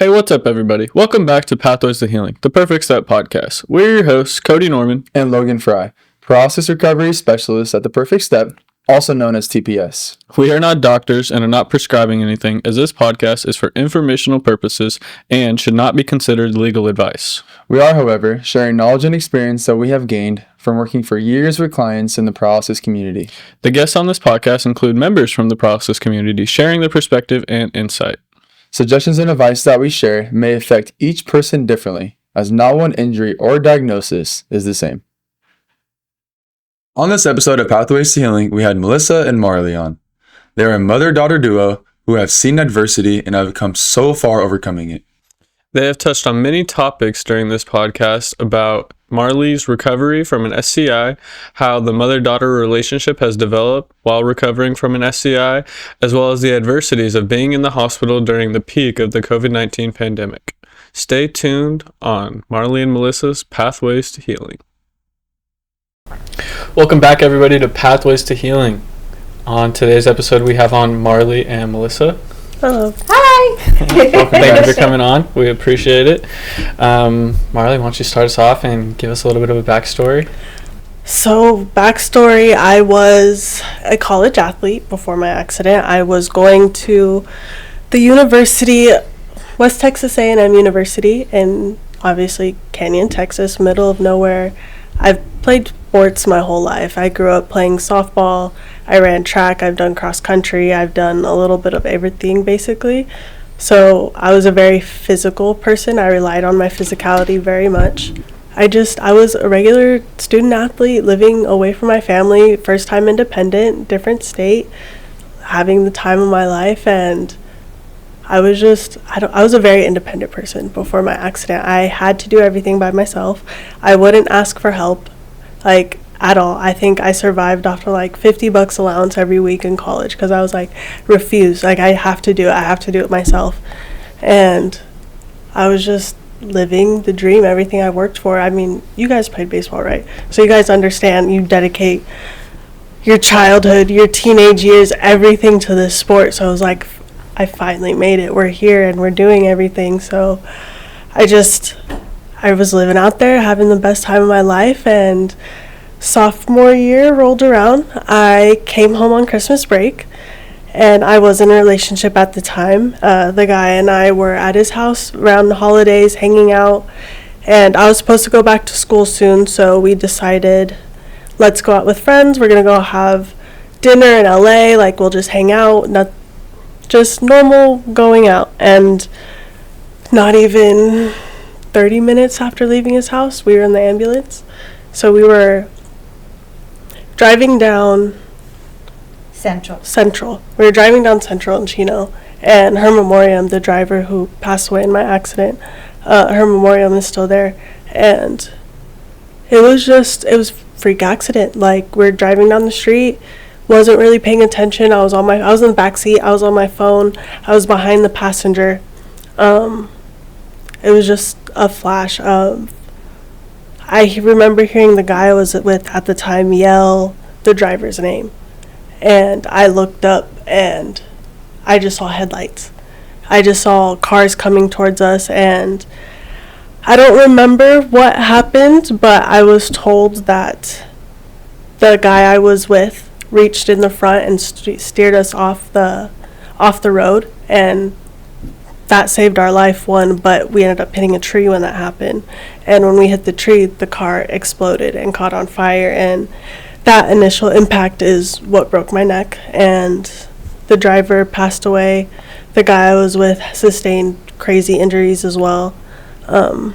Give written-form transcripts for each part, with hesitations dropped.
Hey, what's up, everybody? Welcome back to Pathways to Healing, the Perfect Step podcast. We're your hosts, Cody Norman and Logan Fry, process recovery specialists at the Perfect Step, also known as TPS. We are not doctors and are not prescribing anything, as this podcast is for informational purposes and should not be considered legal advice. We are, however, sharing knowledge and experience that we have gained from working for years with clients in the paralysis community. The guests on this podcast include members from the paralysis community sharing their perspective and insight. Suggestions and advice that we share may affect each person differently, as not one injury or diagnosis is the same. On this episode of Pathways to Healing, we had Melissa and Marley on. They are a mother-daughter duo who have seen adversity and have come so far overcoming it. They have touched on many topics during this podcast about Marley's recovery from an SCI, how the mother-daughter relationship has developed while recovering from an SCI, as well as the adversities of being in the hospital during the peak of the COVID-19 pandemic. Stay tuned on Marley and Melissa's Pathways to Healing. Welcome back, everybody, to Pathways to Healing. On today's episode, we have on Marley and Melissa. Hello. Hi. Welcome. Thank you for coming on. We appreciate it. Marley, why don't you start us off and give us a little bit of a backstory? So, backstory, I was a college athlete before my accident. I was going to the university, West Texas A&M University, in obviously Canyon, Texas, middle of nowhere. I've played sports my whole life. I grew up playing softball. I ran track. I've done cross country. I've done a little bit of everything, basically. So I was a very physical person. I relied on my physicality very much. I was a regular student athlete living away from my family, first time independent, different state, having the time of my life. And I was a very independent person before my accident. I had to do everything by myself. I wouldn't ask for help, at all. I think I survived off of $50 allowance every week in college because I was refused. I have to do it myself. And I was just living the dream, everything I worked for. I mean, you guys played baseball, right? So you guys understand, you dedicate your childhood, your teenage years, everything to this sport. So I was I finally made it. We're here and we're doing everything. So I was living out there, having the best time of my life, and sophomore year rolled around. I came home on Christmas break, and I was in a relationship at the time. The guy and I were at his house around the holidays, hanging out, and I was supposed to go back to school soon, so we decided, let's go out with friends. We're going to go have dinner in LA, we'll just hang out, not just normal going out. And not even 30 minutes after leaving his house, we were in the ambulance. So we were driving down Central. We were driving down Central in Chino, and her memoriam, the driver who passed away in my accident, her memoriam is still there. And it was a freak accident. We're driving down the street, wasn't really paying attention. I was in the back seat, I was on my phone, I was behind the passenger. It was just a flash of, I remember hearing the guy I was with at the time yell the driver's name, and I looked up and I just saw headlights. I just saw cars coming towards us, and I don't remember what happened, but I was told that the guy I was with reached in the front and steered us off the road, and that saved our life, but we ended up hitting a tree when that happened. And when we hit the tree, the car exploded and caught on fire, and that initial impact is what broke my neck. And the driver passed away. The guy I was with sustained crazy injuries as well. It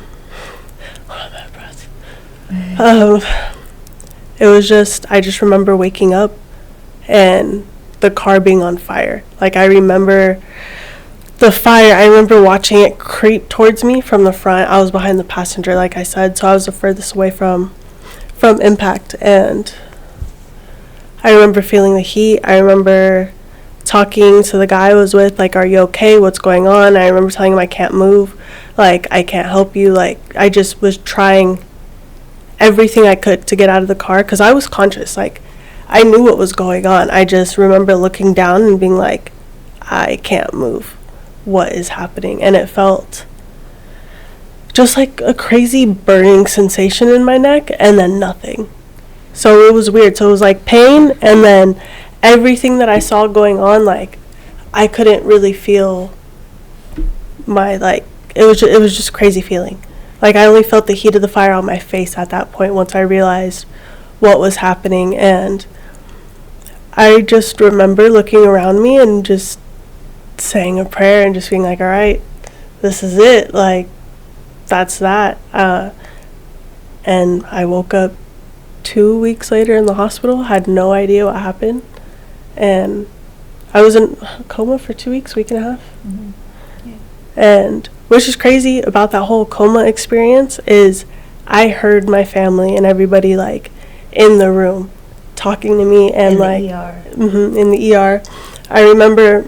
was I just remember waking up and the car being on fire. I remember the fire, I remember watching it creep towards me from the front. I was behind the passenger, like I said, so I was the furthest away from impact. And I remember feeling the heat. I remember talking to the guy I was with, are you okay? What's going on? I remember telling him I can't move. I can't help you. I just was trying everything I could to get out of the car because I was conscious. I knew what was going on. I just remember looking down and being I can't move. what is happening? And it felt just like a crazy burning sensation in my neck and then nothing. So it was weird. So it was like pain and then everything that I saw going on, like I couldn't really feel my, like, it was just crazy feeling. Like I only felt the heat of the fire on my face at that point once I realized what was happening. And I just remember looking around me and just saying a prayer and just being like, all right, this is it. Like, that's that. And I woke up 2 weeks later in the hospital, had no idea what happened. And I was in a coma for 2 weeks, week and a half. Mm-hmm. Yeah. And which is crazy about that whole coma experience is I heard my family and everybody like in the room talking to me and in like the ER. In the ER. I remember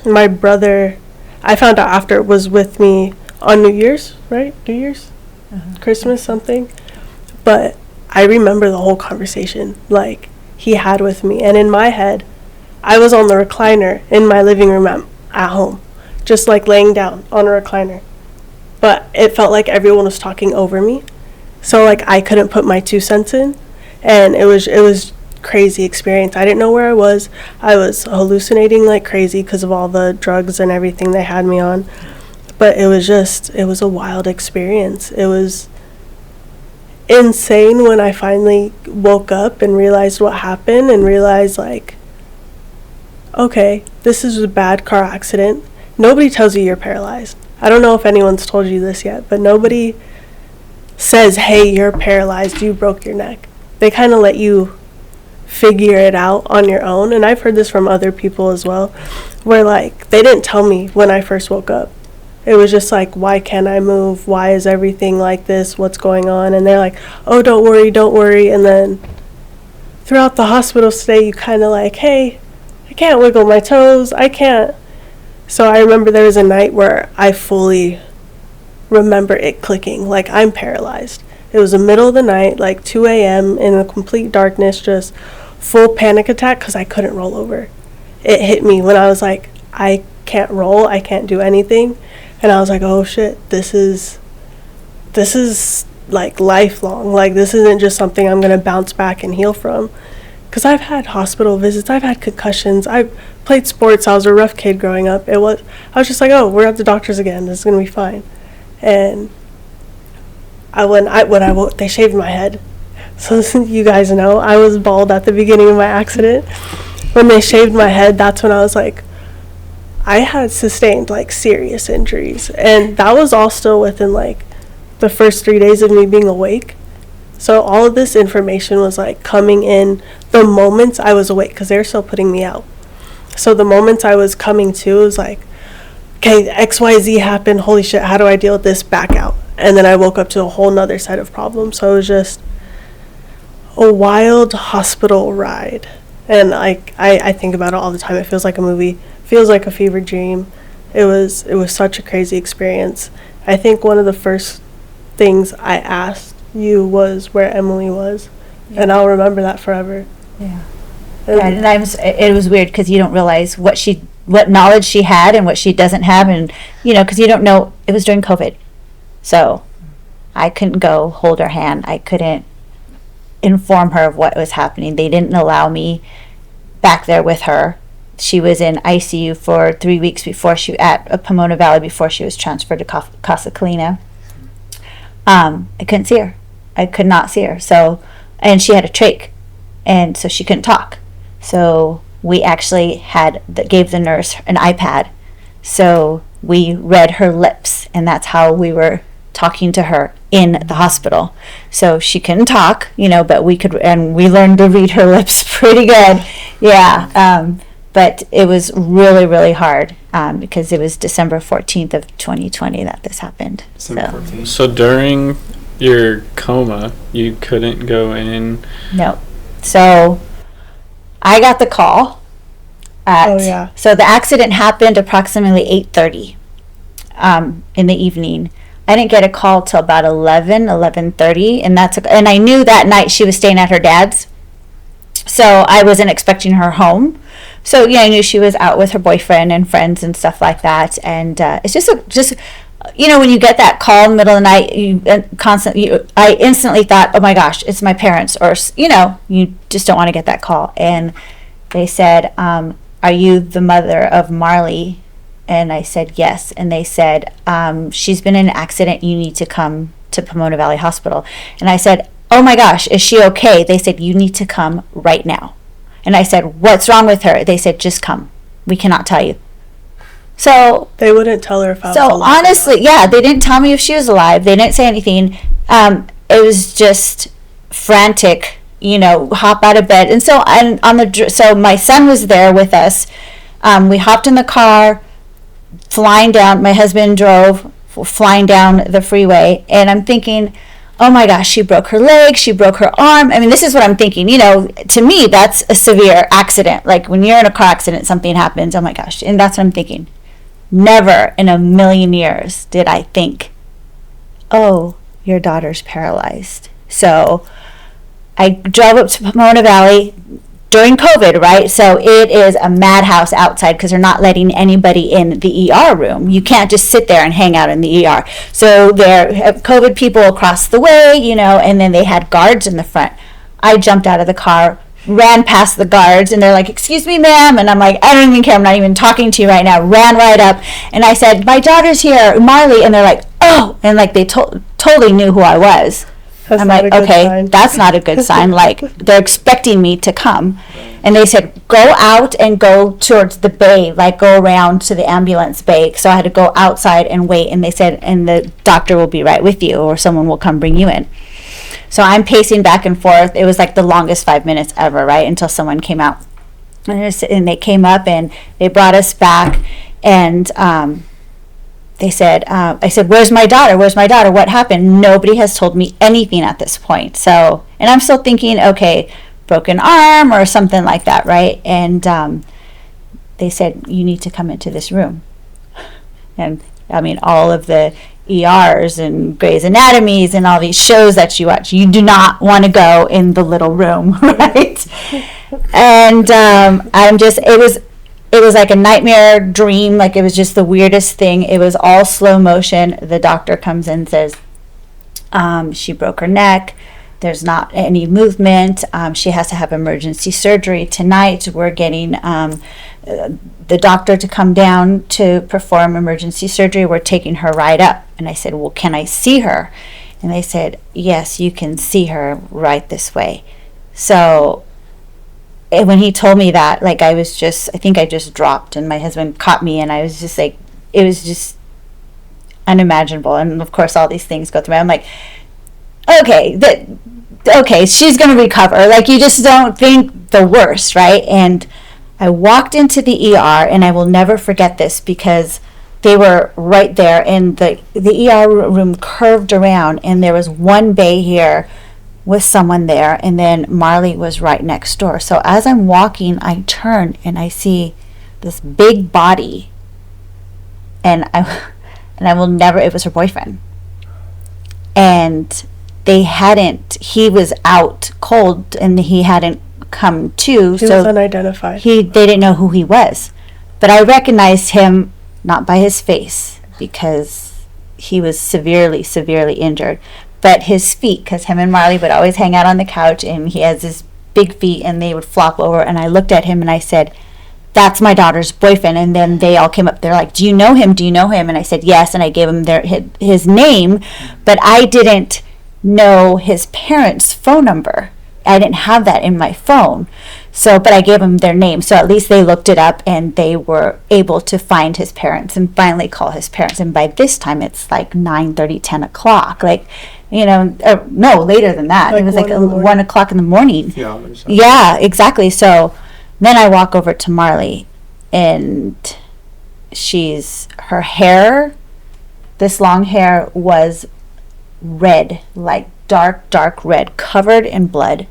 my brother, I found out after, was with me on New Year's, right? New Year's? Christmas, something. But I remember the whole conversation like he had with me. And in my head, I was on the recliner in my living room at home, just like laying down on a recliner. But it felt like everyone was talking over me. So like I couldn't put my 2 cents in. And it was crazy experience. I didn't know where I was. I was hallucinating like crazy because of all the drugs and everything they had me on. But it was a wild experience. It was insane when I finally woke up and realized what happened and realized like, okay, this is a bad car accident. Nobody tells you you're paralyzed. I don't know if anyone's told you this yet, but nobody says, hey, you're paralyzed, you broke your neck. They kind of let you figure it out on your own. And I've heard this from other people as well, where like they didn't tell me when I first woke up. It was just like, why can't I move? Why is everything like this? What's going on? And they're like, oh, don't worry. And then throughout the hospital stay, you kind of like, hey, I can't wiggle my toes. I can't. So I remember there was a night where I fully remember it clicking, like I'm paralyzed. It was the middle of the night, like 2 a.m. in a complete darkness, just full panic attack because I couldn't roll over. It hit me when I was like, I can't roll, I can't do anything. And I was like, oh shit, this is like lifelong. Like this isn't just something I'm going to bounce back and heal from. Because I've had hospital visits, I've had concussions, I played sports, I was a rough kid growing up. I was just like, oh, we're at the doctor's again, this is going to be fine. And when I woke, they shaved my head. So you guys know, I was bald at the beginning of my accident. When they shaved my head, that's when I was like, I had sustained like serious injuries. And that was all still within like the first 3 days of me being awake. So all of this information was like coming in the moments I was awake, because they were still putting me out. So the moments I was coming to was like, okay, XYZ happened, holy shit, how do I deal with this? Back out. And then I woke up to a whole nother set of problems. So it was just a wild hospital ride. And I think about it all the time. It feels like a movie, feels like a fever dream. It was such a crazy experience. I think one of the first things I asked you was where Emily was. Yeah. And I'll remember that forever. Yeah. And it was weird because you don't realize what knowledge she had and what she doesn't have, and because you don't know. It was during COVID, so I couldn't go hold her hand. I couldn't inform her of what was happening. They didn't allow me back there with her. She was in ICU for 3 weeks at Pomona Valley before she was transferred to Casa Colina. I couldn't see her. I could not see her. So, and she had a trach, and so she couldn't talk. So we actually gave the nurse an iPad. So we read her lips, and that's how we were talking to her in the hospital. So she couldn't talk, but we could, and we learned to read her lips pretty good. Yeah. But it was really, really hard because it was December 14th of 2020 that this happened. So during your coma, you couldn't go in? No. So I got the call so the accident happened approximately 8:30 in the evening. I didn't get a call till about 11:30, and I knew that night she was staying at her dad's. So I wasn't expecting her home, So yeah, I knew she was out with her boyfriend and friends and stuff like that. And it's just when you get that call in the middle of the night, I instantly thought, oh my gosh, it's my parents, or you just don't want to get that call. And they said, are you the mother of Marley? And I said yes. And they said, she's been in an accident. You need to come to Pomona Valley Hospital. And I said, oh my gosh, is she okay? They said, you need to come right now. And I said, what's wrong with her? They said, just come. We cannot tell you. So they wouldn't tell her if I was alive. So honestly, yeah, they didn't tell me if she was alive. They didn't say anything. It was just frantic, hop out of bed. And so so my son was there with us. We hopped in the car, flying down. My husband drove, flying down the freeway, and I'm thinking, oh my gosh, she broke her leg, she broke her arm. I mean, this is what I'm thinking. To me, that's a severe accident. Like when you're in a car accident, something happens. Oh my gosh, and that's what I'm thinking. Never in a million years did I think, oh, your daughter's paralyzed. So I drove up to Pomona Valley during COVID, right? So it is a madhouse outside because they're not letting anybody in the ER room. You can't just sit there and hang out in the ER. So there have COVID people across the way, and then they had guards in the front. I jumped out of the car, ran past the guards, and they're like, excuse me, ma'am. And I'm like, I don't even care. I'm not even talking to you right now. Ran right up. And I said, my daughter's here, Marley. And they're like, oh. And like they totally knew who I was. I'm like, okay, that's not a good sign. Like, they're expecting me to come. And they said, go out and go towards the bay, like go around to the ambulance bay. So I had to go outside and wait. And they said, and the doctor will be right with you, or someone will come bring you in. So I'm pacing back and forth. It was like the longest 5 minutes ever, right, until someone came out. And they came up and they brought us back. And they said, I said, where's my daughter? Where's my daughter? What happened? Nobody has told me anything at this point. So, and I'm still thinking, okay, broken arm or something like that, right? And they said, you need to come into this room. And I mean, all of the ERs and Grey's Anatomies and all these shows that you watch, you do not want to go in the little room, right? And it was like a nightmare dream. Like, it was just the weirdest thing. It was all slow motion. The doctor comes in and says, she broke her neck. There's not any movement. She has to have emergency surgery tonight. We're getting the doctor to come down to perform emergency surgery. We're taking her right up. And I said, well, can I see her? And they said, yes, you can see her right this way. So and when he told me that, like, I think I just dropped, and my husband caught me, and I was just like, it was just unimaginable. And of course, all these things go through me. I'm like, okay, she's going to recover. Like, you just don't think the worst, right? And I walked into the ER, and I will never forget this because they were right there, and the ER room curved around, and there was one bay here with someone there, and then Marley was right next door. So as I'm walking, I turn and I see this big body, and I will never, it was her boyfriend. And he was out cold, and he hadn't come to. He was unidentified. They didn't know who he was. But I recognized him not by his face, because he was severely, severely injured, but his feet, because him and Marley would always hang out on the couch, and he has his big feet, and they would flop over. And I looked at him and I said, that's my daughter's boyfriend. And then they all came up. They're like, do you know him? Do you know him? And I said, yes. And I gave him his name, but I didn't know his parents' phone number. I didn't have that in my phone. So, but I gave them their name. So at least they looked it up, and they were able to find his parents and finally call his parents. And by this time, it's like 9:30, 10 o'clock. Like, no, later than that. Like, it was like 1 o'clock in the morning. Yeah, exactly. So then I walk over to Marley, and her hair, this long hair, was red, like dark red, covered in blood,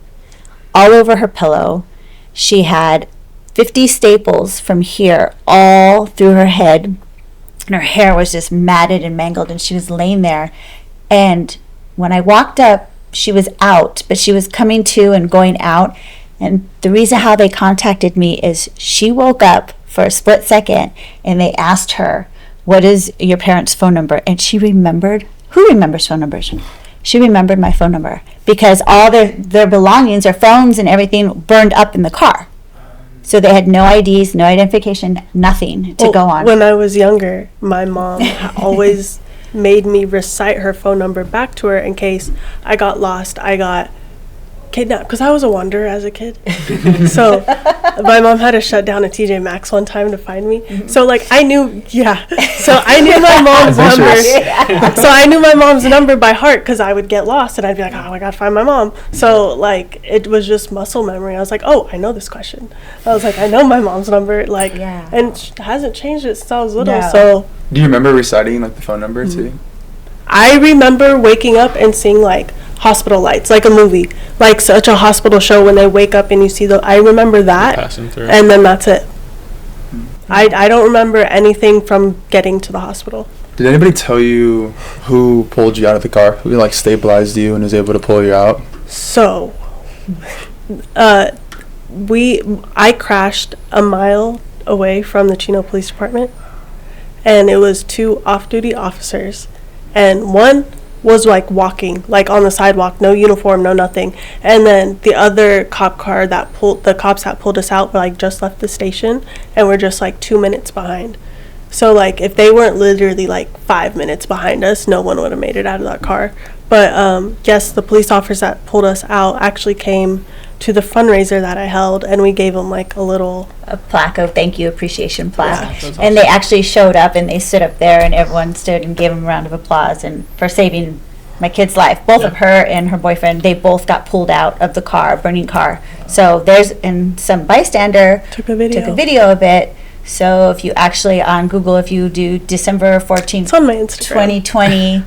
all over her pillow. She had 50 staples from here all through her head, and her hair was just matted and mangled, and she was laying there. And when I walked up, she was out, but she was coming to and going out, And the reason how they contacted me is she woke up for a split second and they asked her, what is your parents' phone number? And she remembered. Who remembers phone numbers? She remembered my phone number because all their belongings, their phones and everything burned up in the car. So they had no IDs, no identification, nothing to go on. When I was younger, my mom always made me recite her phone number back to her in case I got lost, I got kidnapped, because I was a wanderer as a kid. So my mom had to shut down a TJ Maxx one time to find me. So like I knew my mom's number. So I knew my mom's number by heart because I would get lost and I'd be like, oh, I gotta find my mom. So like it was just muscle memory. I was like, oh, I know this question. I was like, I know my mom's number. Like, and hasn't changed it since I was little. No. So Do you remember reciting like the phone number too? I remember waking up and seeing like hospital lights, like a movie, like such a hospital show when they wake up and you see I remember that, Passing through. and then that's it. I don't remember anything from getting to the hospital. Did anybody tell you who pulled you out of the car? Who like stabilized you and was able to pull you out? So, I crashed a mile away from the Chino Police Department, and it was 2 off-duty officers, and one was like walking like on the sidewalk, no uniform, no nothing, and then the other cop car that pulled the cops that pulled us out were like just left the station and we're just like 2 minutes behind. So like if they weren't literally like 5 minutes behind us, no one would have made it out of that car. But yes, the police officers that pulled us out actually came to the fundraiser that I held, and we gave them like a plaque of thank you, appreciation plaque. Yeah, and they actually showed up and they stood up there and everyone stood and gave them a round of applause and for saving my kid's life. Both of her and her boyfriend, they both got pulled out of the car, burning car. So some bystander took a video of it. So if you actually on Google, if you do December 14th, it's on my Instagram. 2020,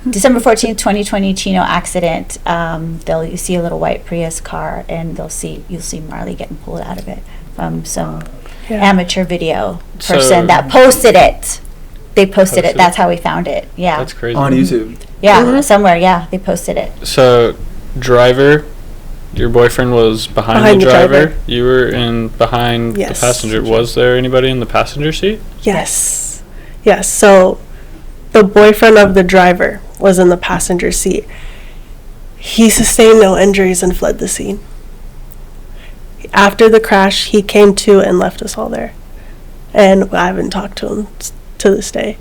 December 14th, 2020 Chino accident, you see a little white Prius car and you'll see Marley getting pulled out of it from some amateur video person that posted it. They posted it. That's how we found it. Yeah. That's crazy. On YouTube. Yeah, somewhere. Yeah, they posted it. So, driver, your boyfriend was behind the driver. You were behind the passenger. Was there anybody in the passenger seat? Yes. So, the boyfriend of the driver was in the passenger seat. He sustained no injuries and fled the scene. After the crash, he came to and left us all there. And I haven't talked to him to this day.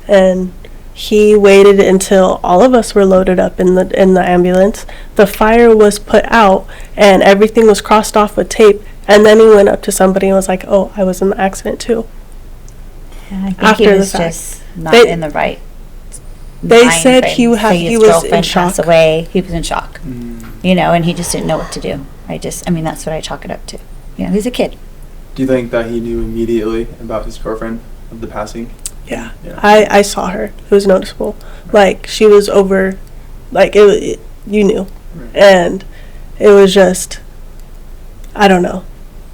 And he waited until all of us were loaded up in the ambulance. The fire was put out and everything was crossed off with tape. And then he went up to somebody and was like, "Oh, I was in the accident too." Yeah, I think After he the was fact. just not in the right. They mind said frame. he was in girlfriend shock. passed away. He was in shock. And he just didn't know what to do. That's what I chalk it up to. He's a kid. Do you think that he knew immediately about his girlfriend of the passing? Yeah. I saw her. It was noticeable. Like she was over, like you knew, and it was just, I don't know.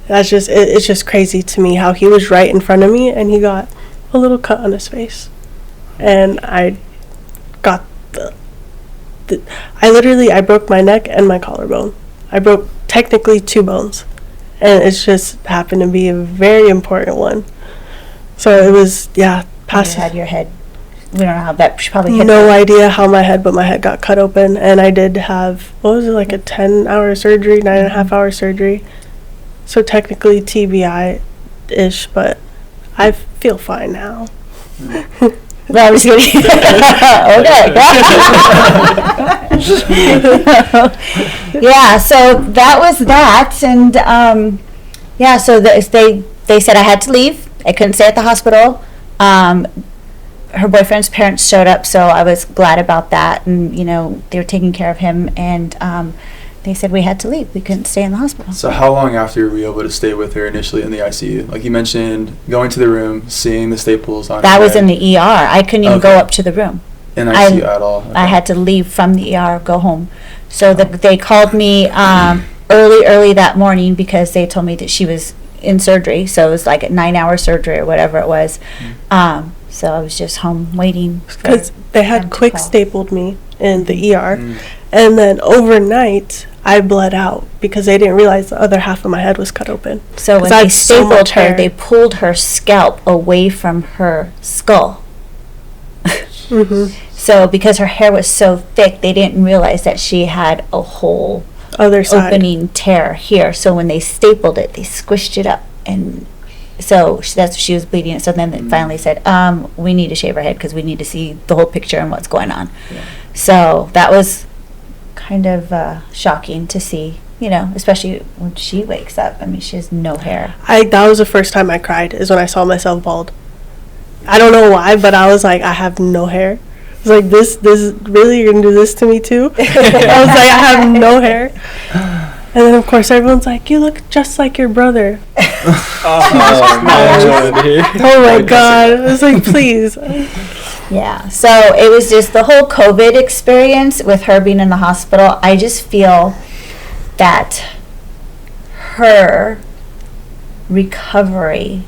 That's just it's just crazy to me how he was right in front of me and he got a little cut on his face, and I got I broke my neck and my collarbone. I broke technically 2 bones, and it's just happened to be a very important one. So it was You had your head. We don't know how that. She probably hit no idea how but my head got cut open, and I did have like a 10-hour surgery, 9.5-hour surgery. So technically TBI-ish, but I feel fine now. Well, I'm just kidding. Yeah, so that was that, and so they said I had to leave. I couldn't stay at the hospital. Her boyfriend's parents showed up, so I was glad about that, and they were taking care of him, and they said we had to leave. We couldn't stay in the hospital. So how long after were you able to stay with her initially in the ICU? Like you mentioned, going to the room, seeing the staples on That her was head. in the ER. I couldn't even go up to the room. In ICU at all? Okay. I had to leave from the ER, go home. So they called me early that morning because they told me that she was in surgery. So it was like a 9-hour surgery or whatever it was. So I was just home waiting. Because they had quick stapled me in the ER. And then overnight, I bled out because they didn't realize the other half of my head was cut open. So when I they had so stapled much her, hair. they pulled her scalp away from her skull. So because her hair was so thick, they didn't realize that she had a whole Other side. opening tear here. So when they stapled it, they squished it up, and so that's she was bleeding. So then they finally said, we need to shave her head because we need to see the whole picture and what's going on. So that was kind of shocking to see, you know, especially when she wakes up. I mean, she has no hair. That was the first time I cried, is when I saw myself bald. I don't know why, but I was like, I have no hair. I was like, this really, you're gonna do this to me too? I was like, I have no hair. And then of course everyone's like, you look just like your brother. Oh my god. I was like, please. Yeah, so it was just the whole COVID experience with her being in the hospital. I just feel that her recovery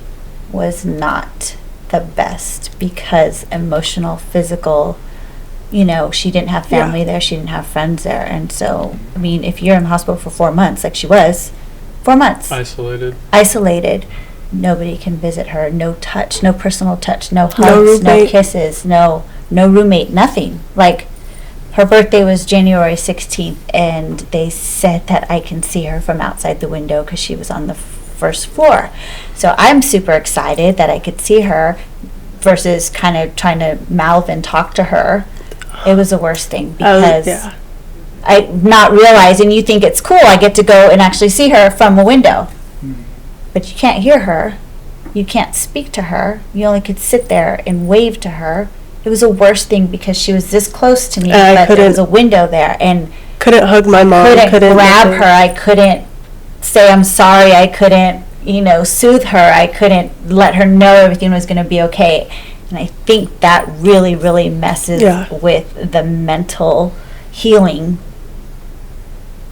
was not the best because emotional, physical, you know, she didn't have family there, she didn't have friends there. And so, I mean, if you're in the hospital for 4 months, like she was, 4 months. Isolated. Nobody can visit her. No touch, no personal touch, no hugs, no kisses, no roommate, nothing. Like, her birthday was January 16th, and they said that I can see her from outside the window because she was on the first floor. So I'm super excited that I could see her versus kind of trying to mouth and talk to her. It was the worst thing because I not realizing you think it's cool. I get to go and actually see her from a window. But you can't hear her. You can't speak to her. You only could sit there and wave to her. It was the worst thing because she was this close to me, but there was a window there. And couldn't hug my mom. Couldn't grab her. I couldn't say I'm sorry. I couldn't, you know, soothe her. I couldn't let her know everything was going to be okay. And I think that really, really messes with the mental healing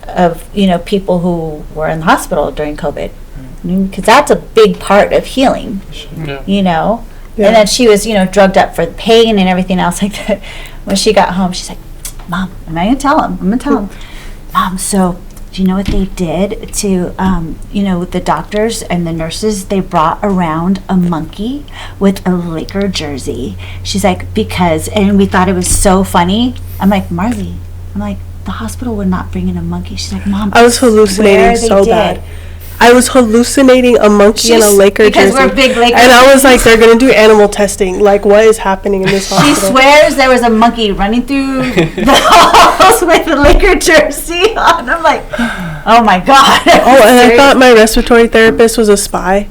of, you know, people who were in the hospital during COVID. Because that's a big part of healing, you know. And then she was, you know, drugged up for the pain and everything else like that. When she got home, she's like, Mom, I'm going to tell him. Mom, so do you know what they did to, you know, with the doctors and the nurses? They brought around a monkey with a Laker jersey. She's like, and we thought it was so funny. I'm like, Marley, the hospital would not bring in a monkey. She's like, Mom, I was hallucinating so bad. I was hallucinating a monkey in a Laker jersey. Because we're big Lakers. And I was like, they're going to do animal testing. Like, what is happening in this hospital? She swears there was a monkey running through the halls with a Laker jersey on. I'm like, oh my God. Oh, and I thought my respiratory therapist was a spy.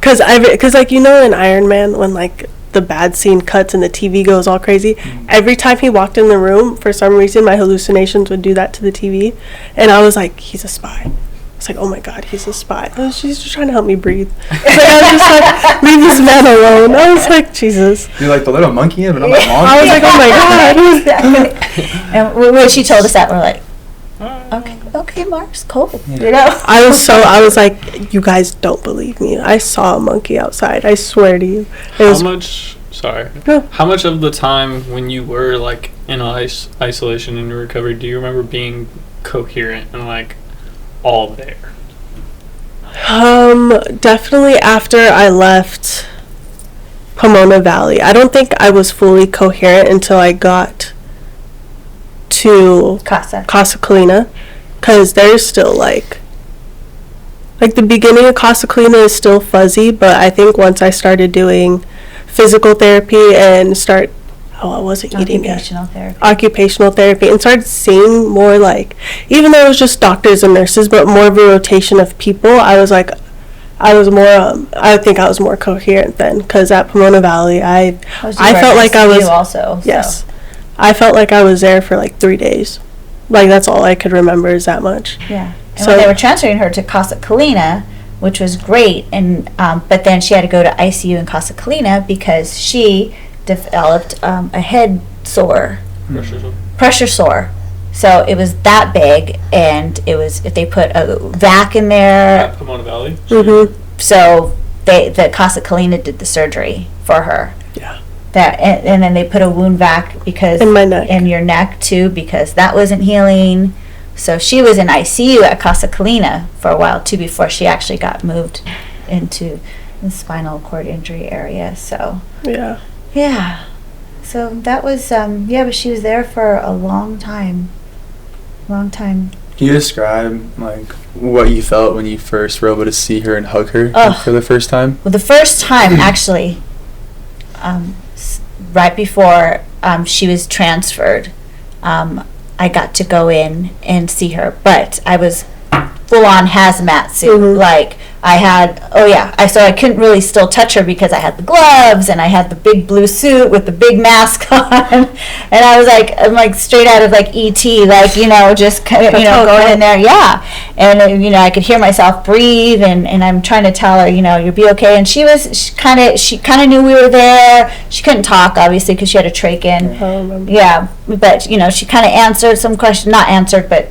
Because, like, you know in Iron Man, when, like, the bad scene cuts and the TV goes all crazy, every time he walked in the room, for some reason, my hallucinations would do that to the TV. And I was like, he's a spy. It's like, oh my God, he's a spy. She's just trying to help me breathe. It's like, I was just like, leave this man alone. I was like, Jesus. You're like the little monkey, but I'm like, Mom. I was like, oh my God. Exactly. And when she told us that, we're like, okay, Mark's cool. Yeah. You know. I was like, you guys don't believe me. I saw a monkey outside. I swear to you. How much of the time when you were like in isolation and recovery do you remember being coherent and like all there? Definitely after I left Pomona Valley. I don't think I was fully coherent until I got to Casa Colina, because there's still like the beginning of Casa Colina is still fuzzy, but I think once I started doing physical therapy and occupational therapy and started seeing more, like, even though it was just doctors and nurses, but more of a rotation of people, I was like, I think I was more coherent then, because at Pomona Valley, I felt like I was also. Yes. I felt like I was there for like 3 days. Like, that's all I could remember is that much. Yeah. And so when they were transferring her to Casa Colina, which was great, and but then she had to go to ICU in Casa Colina because she developed a head sore. Pressure sore. So it was that big, and it was, if they put a vac in there. At Pomona Valley? Mm-hmm. So the Casa Colina did the surgery for her. Yeah. And then they put a wound vac because in my neck, in your neck too, because that wasn't healing. So she was in ICU at Casa Colina for a while too before she actually got moved into the spinal cord injury area. So yeah. So that was but she was there for a long time. Can you describe like what you felt when you first were able to see her and hug her for the first time? Well, the first time actually, right before she was transferred, I got to go in and see her, but I was full on hazmat suit. Like I had, so I couldn't really still touch her because I had the gloves and I had the big blue suit with the big mask on, and I'm like straight out of like E.T., like, just kind of, going in there, and I could hear myself breathe, and I'm trying to tell her, you'll be okay, and she kind of knew we were there. She couldn't talk obviously because she had a trach in. But she kind of answered some questions, not answered, but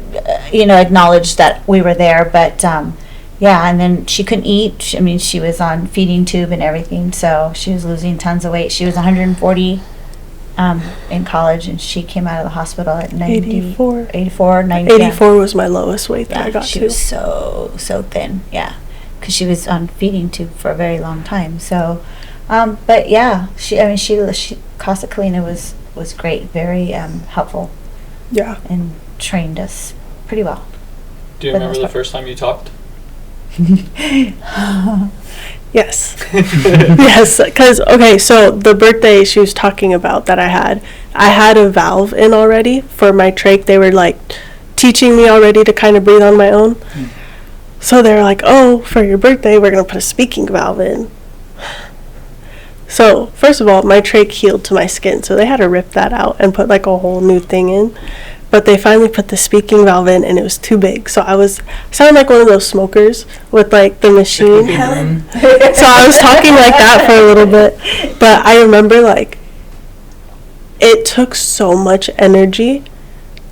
acknowledged that we were there, but and then she couldn't eat. She was on feeding tube and everything, so she was losing tons of weight. She was 140 in college, and she came out of the hospital at 84, 90. 84 was my lowest weight that I got to. She was so thin, because she was on feeding tube for a very long time. So, but she Casa Colina was great, very helpful. Yeah. And trained us pretty well. Do you remember the first time you talked? Yes. Yes, because, so the birthday she was talking about that I had a valve in already for my trach. They were, like, teaching me already to kind of breathe on my own. So they were like, for your birthday, we're going to put a speaking valve in. So, first of all, my trach healed to my skin, so they had to rip that out and put, like, a whole new thing in. But they finally put the speaking valve in, and it was too big. So I sounded like one of those smokers with, like, the machine. So I was talking like that for a little bit. But I remember, like, it took so much energy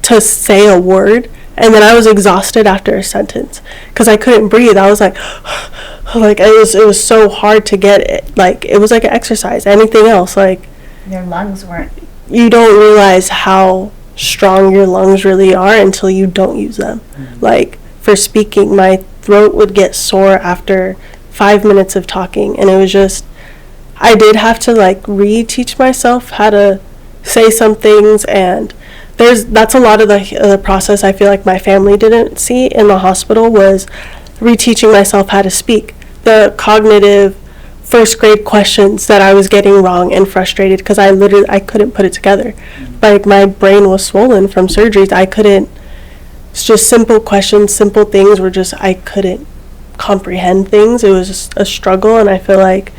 to say a word, and then I was exhausted after a sentence because I couldn't breathe. I was like, it was so hard to get it. Like, it was like an exercise. Anything else, like, your lungs weren't. You don't realize how strong your lungs really are until you don't use them. Like, for speaking, my throat would get sore after 5 minutes of talking, and it was just, I did have to, like, reteach myself how to say some things, and that's a lot of the process I feel like my family didn't see in the hospital, was reteaching myself how to speak. The cognitive first grade questions that I was getting wrong and frustrated because I couldn't put it together. Like, my brain was swollen from surgeries. It's just simple questions, simple things were just, I couldn't comprehend things. It was just a struggle, and I feel like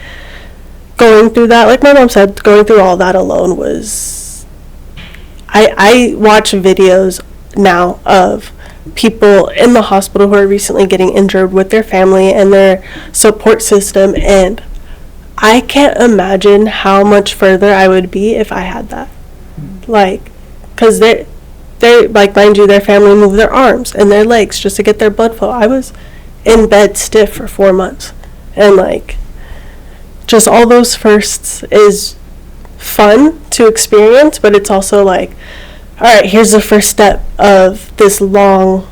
going through that, like my mom said, going through all that alone was, I watch videos now of people in the hospital who are recently getting injured with their family and their support system, and I can't imagine how much further I would be if I had that. Like, because they're like, mind you, their family moved their arms and their legs just to get their blood flow. I was in bed stiff for 4 months, and, like, just all those firsts is fun to experience, but it's also like, all right, here's the first step of this long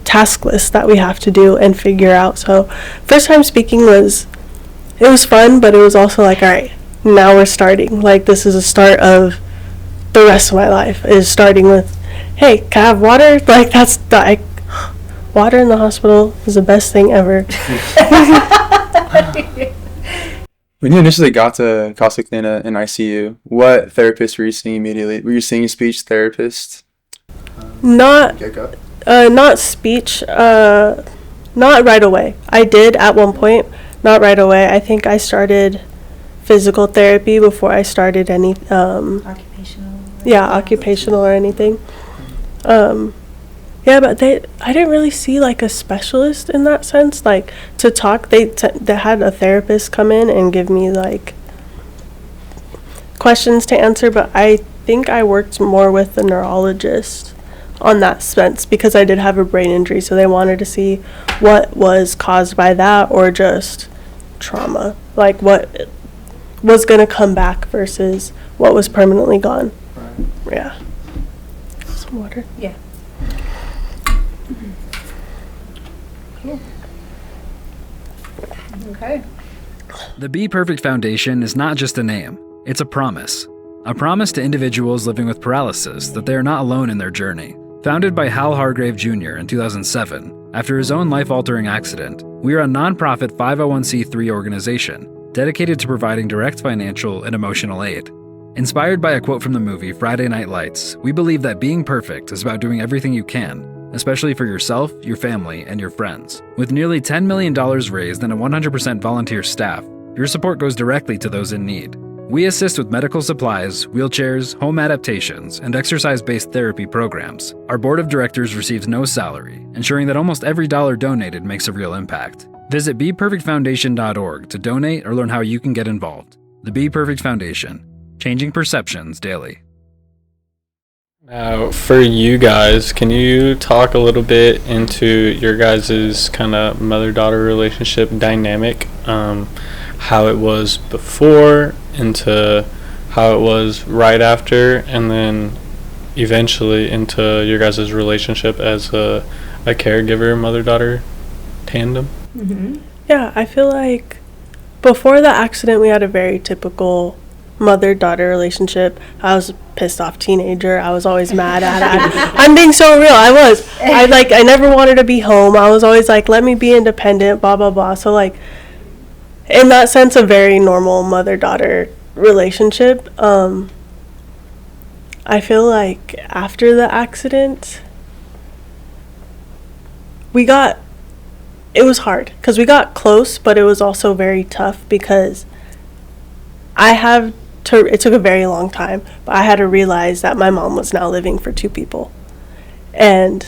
task list that we have to do and figure out. So first time speaking was fun, but it was also like, all right, now we're starting. Like, this is a start of the rest of my life, is starting with, hey, can I have water? Like, water in the hospital is the best thing ever. When you initially got to Casa Colina in ICU, what therapist were you seeing immediately? Were you seeing a speech therapist? Not speech, not right away. I did at one point, not right away. I think I started physical therapy before I started any occupational or anything. But I didn't really see, like, a specialist in that sense, like, to talk. They had a therapist come in and give me, like, questions to answer, but I think I worked more with the neurologist on that sense because I did have a brain injury, so they wanted to see what was caused by that or just trauma, like what was going to come back versus what was permanently gone. Right. Yeah. Some water. Yeah. Okay. The Be Perfect Foundation is not just a name, it's a promise. A promise to individuals living with paralysis that they are not alone in their journey. Founded by Hal Hargrave Jr. in 2007, after his own life-altering accident, we are a nonprofit 501c3 organization dedicated to providing direct financial and emotional aid. Inspired by a quote from the movie Friday Night Lights, we believe that being perfect is about doing everything you can, especially for yourself, your family, and your friends. With nearly $10 million raised and a 100% volunteer staff, your support goes directly to those in need. We assist with medical supplies, wheelchairs, home adaptations, and exercise-based therapy programs. Our board of directors receives no salary, ensuring that almost every dollar donated makes a real impact. Visit BePerfectFoundation.org to donate or learn how you can get involved. The Be Perfect Foundation, changing perceptions daily. Now, for you guys, can you talk a little bit into your guys' kind of mother-daughter relationship dynamic? How it was before, into how it was right after, and then eventually into your guys' relationship as a caregiver, mother-daughter tandem? Mm-hmm. Yeah, I feel like before the accident, we had a very typical mother-daughter relationship. I was a pissed off teenager. I was always mad at I'm being so real. I never wanted to be home. I was always like, let me be independent, blah, blah, blah. So, like, in that sense, a very normal mother-daughter relationship. I feel like after the accident, it was hard because we got close, but it was also very tough because it took a very long time, but I had to realize that my mom was now living for two people. And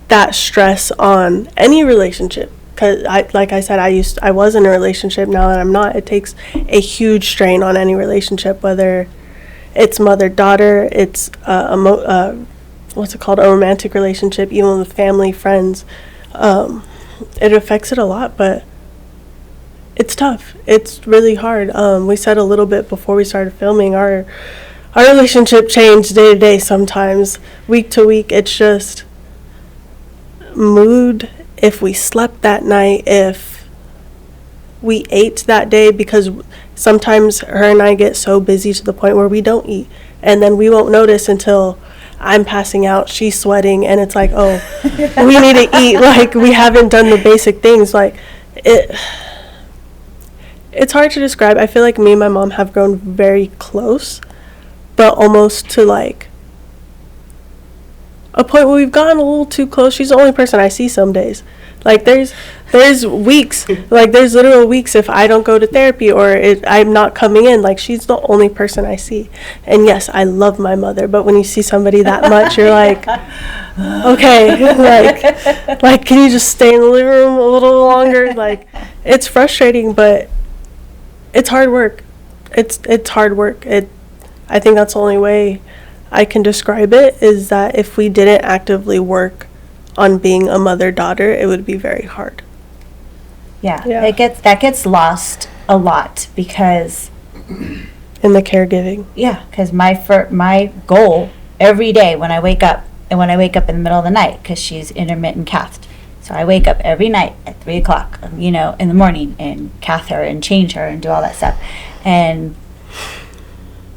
that stress on any relationship, because like I said, I was in a relationship. Now that I'm not, it takes a huge strain on any relationship, whether it's mother-daughter, it's a romantic relationship, even with family, friends. It affects it a lot, but it's tough. It's really hard. We said a little bit before we started filming, our relationship changed day to day sometimes, week to week. It's just mood, if we slept that night, if we ate that day, because sometimes her and I get so busy to the point where we don't eat, and then we won't notice until I'm passing out, she's sweating, and it's like, oh, we need to eat. Like, we haven't done the basic things. Like, it's hard to describe. I feel like me and my mom have grown very close, but almost to like a point where we've gotten a little too close. She's the only person I see some days. Like, there's weeks, like there's literal weeks if I don't go to therapy or I'm not coming in, like she's the only person I see. And yes, I love my mother, but when you see somebody that much, you're like, okay, like can you just stay in the living room a little longer? Like, it's frustrating, but it's hard work. It's hard work. I think that's the only way I can describe it, is that if we didn't actively work on being a mother-daughter, it would be very hard. Yeah. That gets lost a lot because in the caregiving. Yeah, because my goal every day when I wake up, and when I wake up in the middle of the night, because she's intermittent cathed, so I wake up every night at 3 o'clock, in the morning, and cath her and change her and do all that stuff, and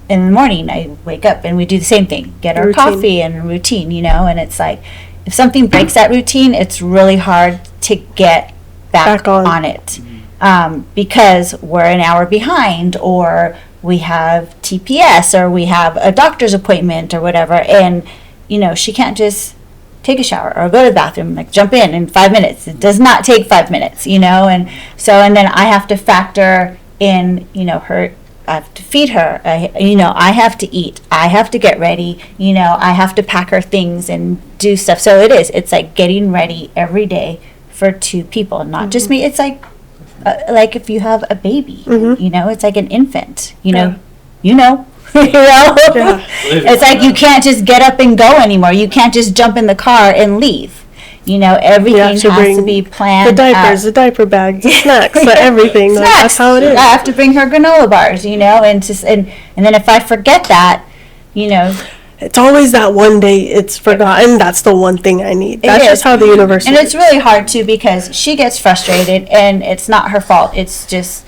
in the morning I wake up and we do the same thing, get our coffee and routine, and it's like, if something breaks that routine, it's really hard to get back on it, because we're an hour behind, or we have TPS, or we have a doctor's appointment or whatever, and she can't just take a shower or go to the bathroom, like jump in 5 minutes. It does not take 5 minutes, and then I have to factor in, her. I have to feed her, I have to eat, I have to get ready, I have to pack her things and do stuff. So it's like getting ready every day for two people, not just me. It's like if you have a baby, it's like an infant, Yeah. It's like you can't just get up and go anymore. You can't just jump in the car and leave. Everything has to be planned. The diapers, the diaper bags, the snacks, everything. Snacks. Like, that's how it is. I have to bring her granola bars, and then if I forget that, And it's always that one day it's forgotten. That's the one thing I need. That's just how the universe and works. it's really hard too, because she gets frustrated, and it's not her fault. It's just,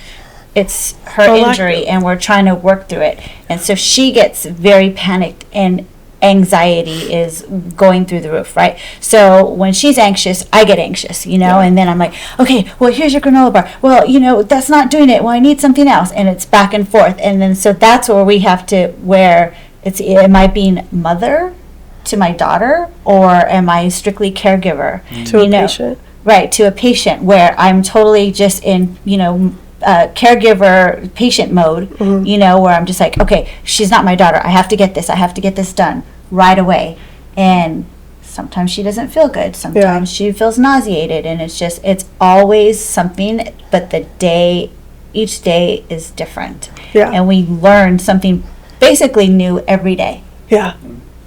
it's her injury, and we're trying to work through it. And so she gets very panicked, and anxiety is going through the roof, right? So when she's anxious, I get anxious, and then I'm like, okay, well, here's your granola bar. Well, that's not doing it. Well, I need something else. And it's back and forth. And then so that's where we have to, where am I being mother to my daughter, or am I strictly caregiver? To a patient. Right, to a patient, where I'm totally just in, caregiver patient mode, where I'm just like, okay, she's not my daughter. I have to get this done right away. And sometimes she doesn't feel good. Sometimes she feels nauseated, and it's always something, but each day is different. Yeah. And we learn something basically new every day. Yeah.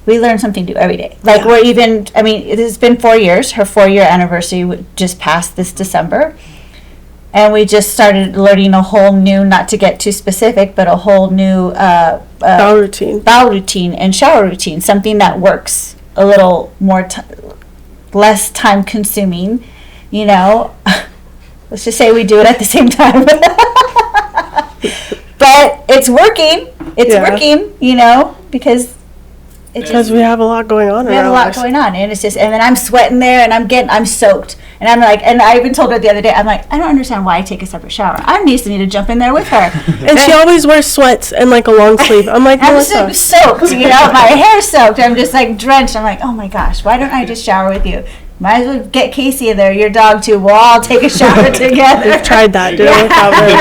We learn something new every day. Like it has been 4 years. Her 4-year anniversary just passed this December. And we just started learning a whole new, not to get too specific, but a whole new bowel routine and shower routine, something that works a little more, less time consuming, Let's just say we do it at the same time. But it's working. It's working, because we have a lot going on. We have a lot going on, and it's just, and then I'm sweating there, and I'm soaked, and I'm like, and I even told her the other day, I'm like, I don't understand why I take a separate shower. I need to jump in there with her. And she always wears sweats and like a long sleeve. I'm like, I'm soaked, my hair's soaked. I'm just like drenched. I'm like, oh my gosh, why don't I just shower with you? Might as well get Casey in there, your dog too. We'll all take a shower together. We've tried that, didn't work out very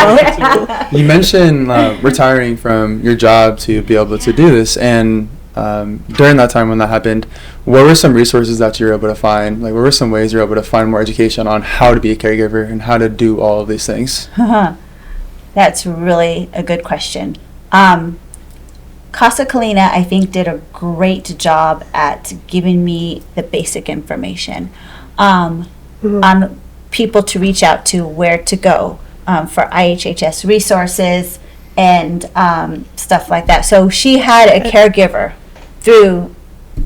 well. You mentioned retiring from your job to be able to do this, and during that time when that happened, what were some resources that you were able to find? Like, what were some ways you were able to find more education on how to be a caregiver and how to do all of these things? That's really a good question. Casa Colina, I think, did a great job at giving me the basic information on people to reach out to, where to go for IHHS resources and stuff like that. So she had a caregiver through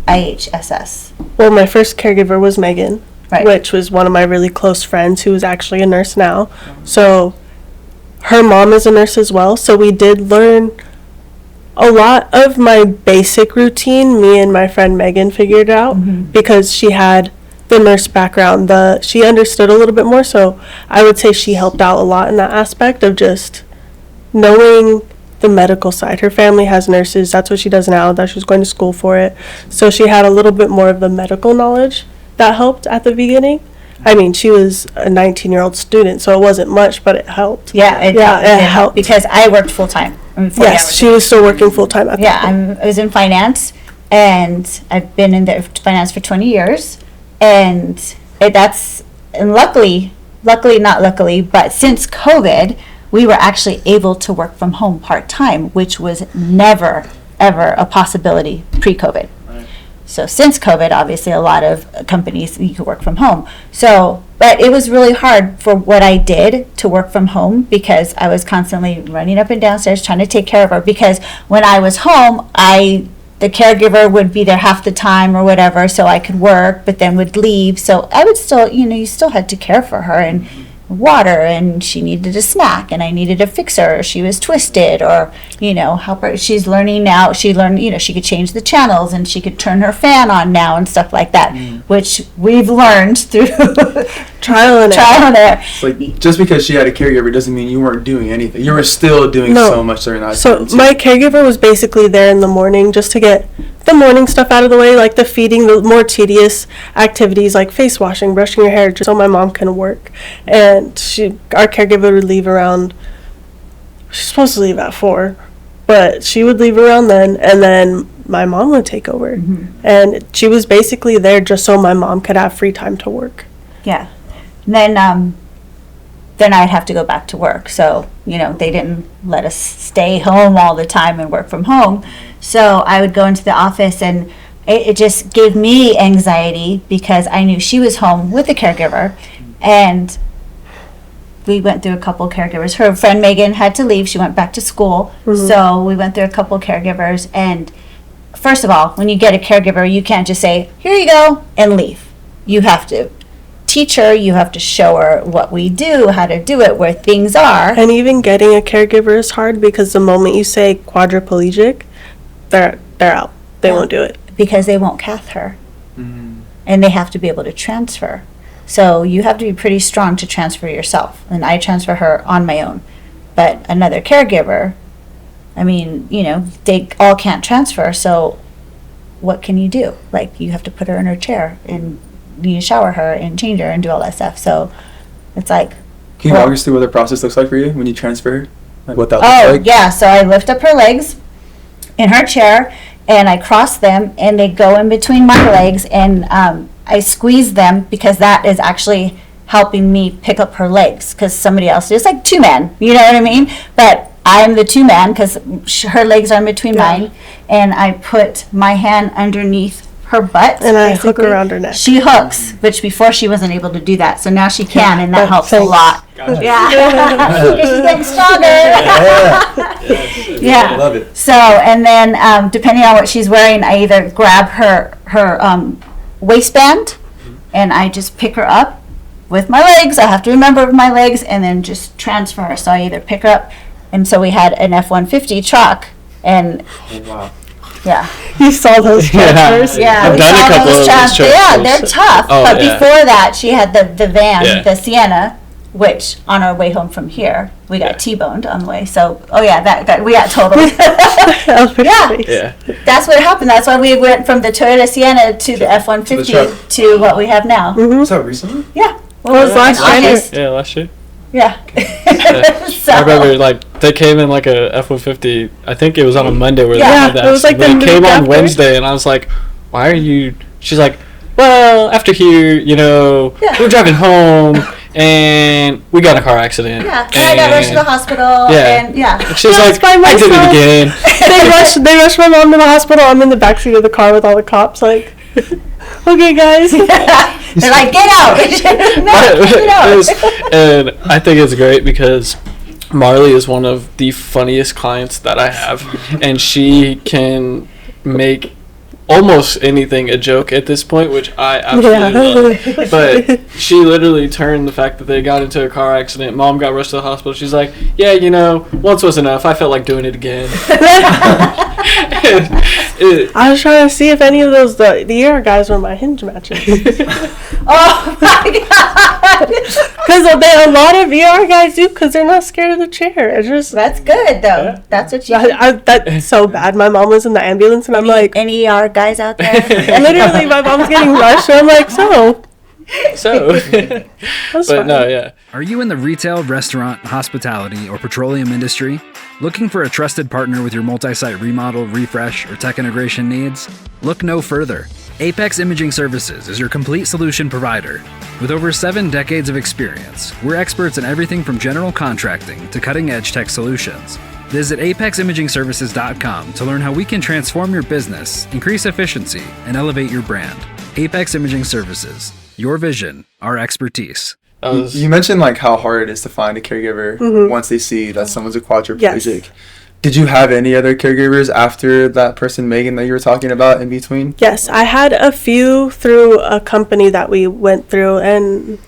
IHSS. Well, my first caregiver was Megan, Right. which was one of my really close friends who is actually a nurse now. So her mom is a nurse as well. So we did learn a lot of my basic routine. Me and my friend Megan figured out because she had the nurse background. She understood a little bit more. So I would say she helped out a lot in that aspect of just knowing the medical side. Her family has nurses. That's what she does now. That she was going to school for it. So she had a little bit more of the medical knowledge that helped at the beginning. I mean, she was a 19-year-old student, so it wasn't much, but it helped. Yeah, it helped. because I worked full time. Yes, she was still working full time at that point. I was in finance, and I've been in finance for 20 years, and luckily, not luckily, but since COVID, we were actually able to work from home part-time, which was never, ever a possibility pre-COVID. Right. So since COVID, obviously, a lot of companies, you could work from home. So, but it was really hard for what I did to work from home, because I was constantly running up and downstairs trying to take care of her, because when I was home, the caregiver would be there half the time or whatever, so I could work, but then would leave. So I would still, you still had to care for her, and water, and she needed a snack, and I needed to fix her, or she was twisted, or help her. She's learning now. She learned, she could change the channels, and she could turn her fan on now and stuff like that, which we've learned through trial and error. Like, just because she had a caregiver doesn't mean you weren't doing anything. You were still doing so much during that time. So my caregiver was basically there in the morning just to get the morning stuff out of the way, like the feeding, the more tedious activities like face washing, brushing your hair, just so my mom can work. And our caregiver would leave around, she's supposed to leave at 4, but she would leave around then, and then my mom would take over. And she was basically there just so my mom could have free time to work. Yeah. And then I'd have to go back to work. So, they didn't let us stay home all the time and work from home. So I would go into the office, and it just gave me anxiety, because I knew she was home with a caregiver, and we went through a couple caregivers. Her friend Megan had to leave. She went back to school. So we went through a couple caregivers, and first of all, when you get a caregiver, you can't just say, here you go, and leave. You have to teach her, you have to show her what we do, how to do it, where things are. And even getting a caregiver is hard because the moment you say quadriplegic, they're out. They won't do it. Because they won't cath her. And they have to be able to transfer. So you have to be pretty strong to transfer yourself. And I transfer her on my own. But another caregiver, I mean, you know, they all can't transfer. So what can you do? Like, you have to put her in her chair and you shower her and change her and do all that stuff. So it's like. Can you walk us through what the process looks like for you when you transfer her? Like what that looks like? Yeah. So I lift up her legs in her chair and I cross them and they go in between my legs and I squeeze them because that is actually helping me pick up her legs because somebody else is like 2-man, you know what I mean? But I'm the 2-man because her legs are in between mine, and I put my hand underneath her butt and I hook around her neck. She hooks, which before she wasn't able to do that, so now she can, and that helps a lot. Gotcha. Yeah, she's getting stronger. I love it. So, and then depending on what she's wearing, I either grab her waistband, and I just pick her up with my legs. I have to remember my legs, and then just transfer her. So I either pick her up, and so we had an F-150 truck, and yeah. You saw those transfers? Yeah, I've done a couple of those transfers. Yeah, they're tough. Oh, but yeah. before that, she had the van, the Sienna, which on our way home from here, we got T-boned on the way. So, we got totally. That was pretty funny. Yeah. That's what happened. That's why we went from the Toyota Sienna to the F-150 to what we have now. Was that recently? Yeah. What was last August? Yeah, last year. Yeah. So, I remember, like, they came in like a F-150. I think it was on a Monday where they had that. It was like they the came week on after. Wednesday, and I was like, why are you... She's like, well, after here, you know, we're driving home, and we got in a car accident. yeah, and I got rushed to the hospital, and And she's like, by I did it myself. again. They rushed my mom to the hospital. I'm in the backseat of the car with all the cops, like, okay, guys. they're like, get out. No, get out. And I think it's great because Marley is one of the funniest clients that I have, and she can make almost anything a joke at this point, which I absolutely love. But she literally turned the fact that they got into a car accident, mom got rushed to the hospital. She's like, yeah, you know, once was enough. I felt like doing it again. I was trying to see if any of those the ER guys were my hinge matches. Oh my god! Because a lot of ER guys do, because they're not scared of the chair. It's just That's good though. Yeah. That's what you. that's so bad. My mom was in the ambulance, and I'm like, Any ER guys out there? literally, my mom's getting rushed, and I'm like, so. But fine. no, yeah. Are you in the retail, restaurant, hospitality, or petroleum industry? Looking for a trusted partner with your multi-site remodel, refresh, or tech integration needs? Look no further. Apex Imaging Services is your complete solution provider. With over 7 decades of experience, we're experts in everything from general contracting to cutting-edge tech solutions. Visit apeximagingservices.com to learn how we can transform your business, increase efficiency, and elevate your brand. Apex Imaging Services. Your vision, our expertise. You mentioned like how hard it is to find a caregiver once they see that someone's a quadriplegic. Yes. Did you have any other caregivers after that person, Megan, that you were talking about in between? Yes, I had a few through a company that we went through, and it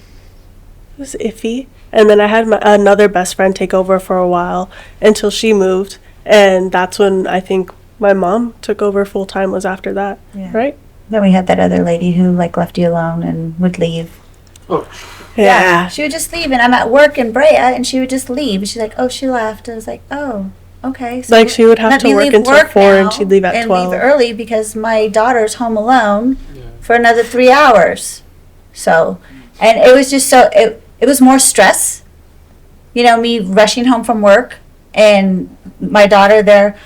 was iffy. And then I had another best friend take over for a while until she moved, and that's when I think my mom took over full time. Was after that, right? Then we had that other lady who like left you alone and would leave. Yeah. She would just leave, and I'm at work in Brea, and she would just leave. And she's like, "Oh, she left." I was like, "Oh, okay." So Like she would have let to me work leave until work 4 now and she'd leave at and 12. leave early because my daughter's home alone for another 3 hours. So, and it was just so it was more stress. You know, me rushing home from work and my daughter there.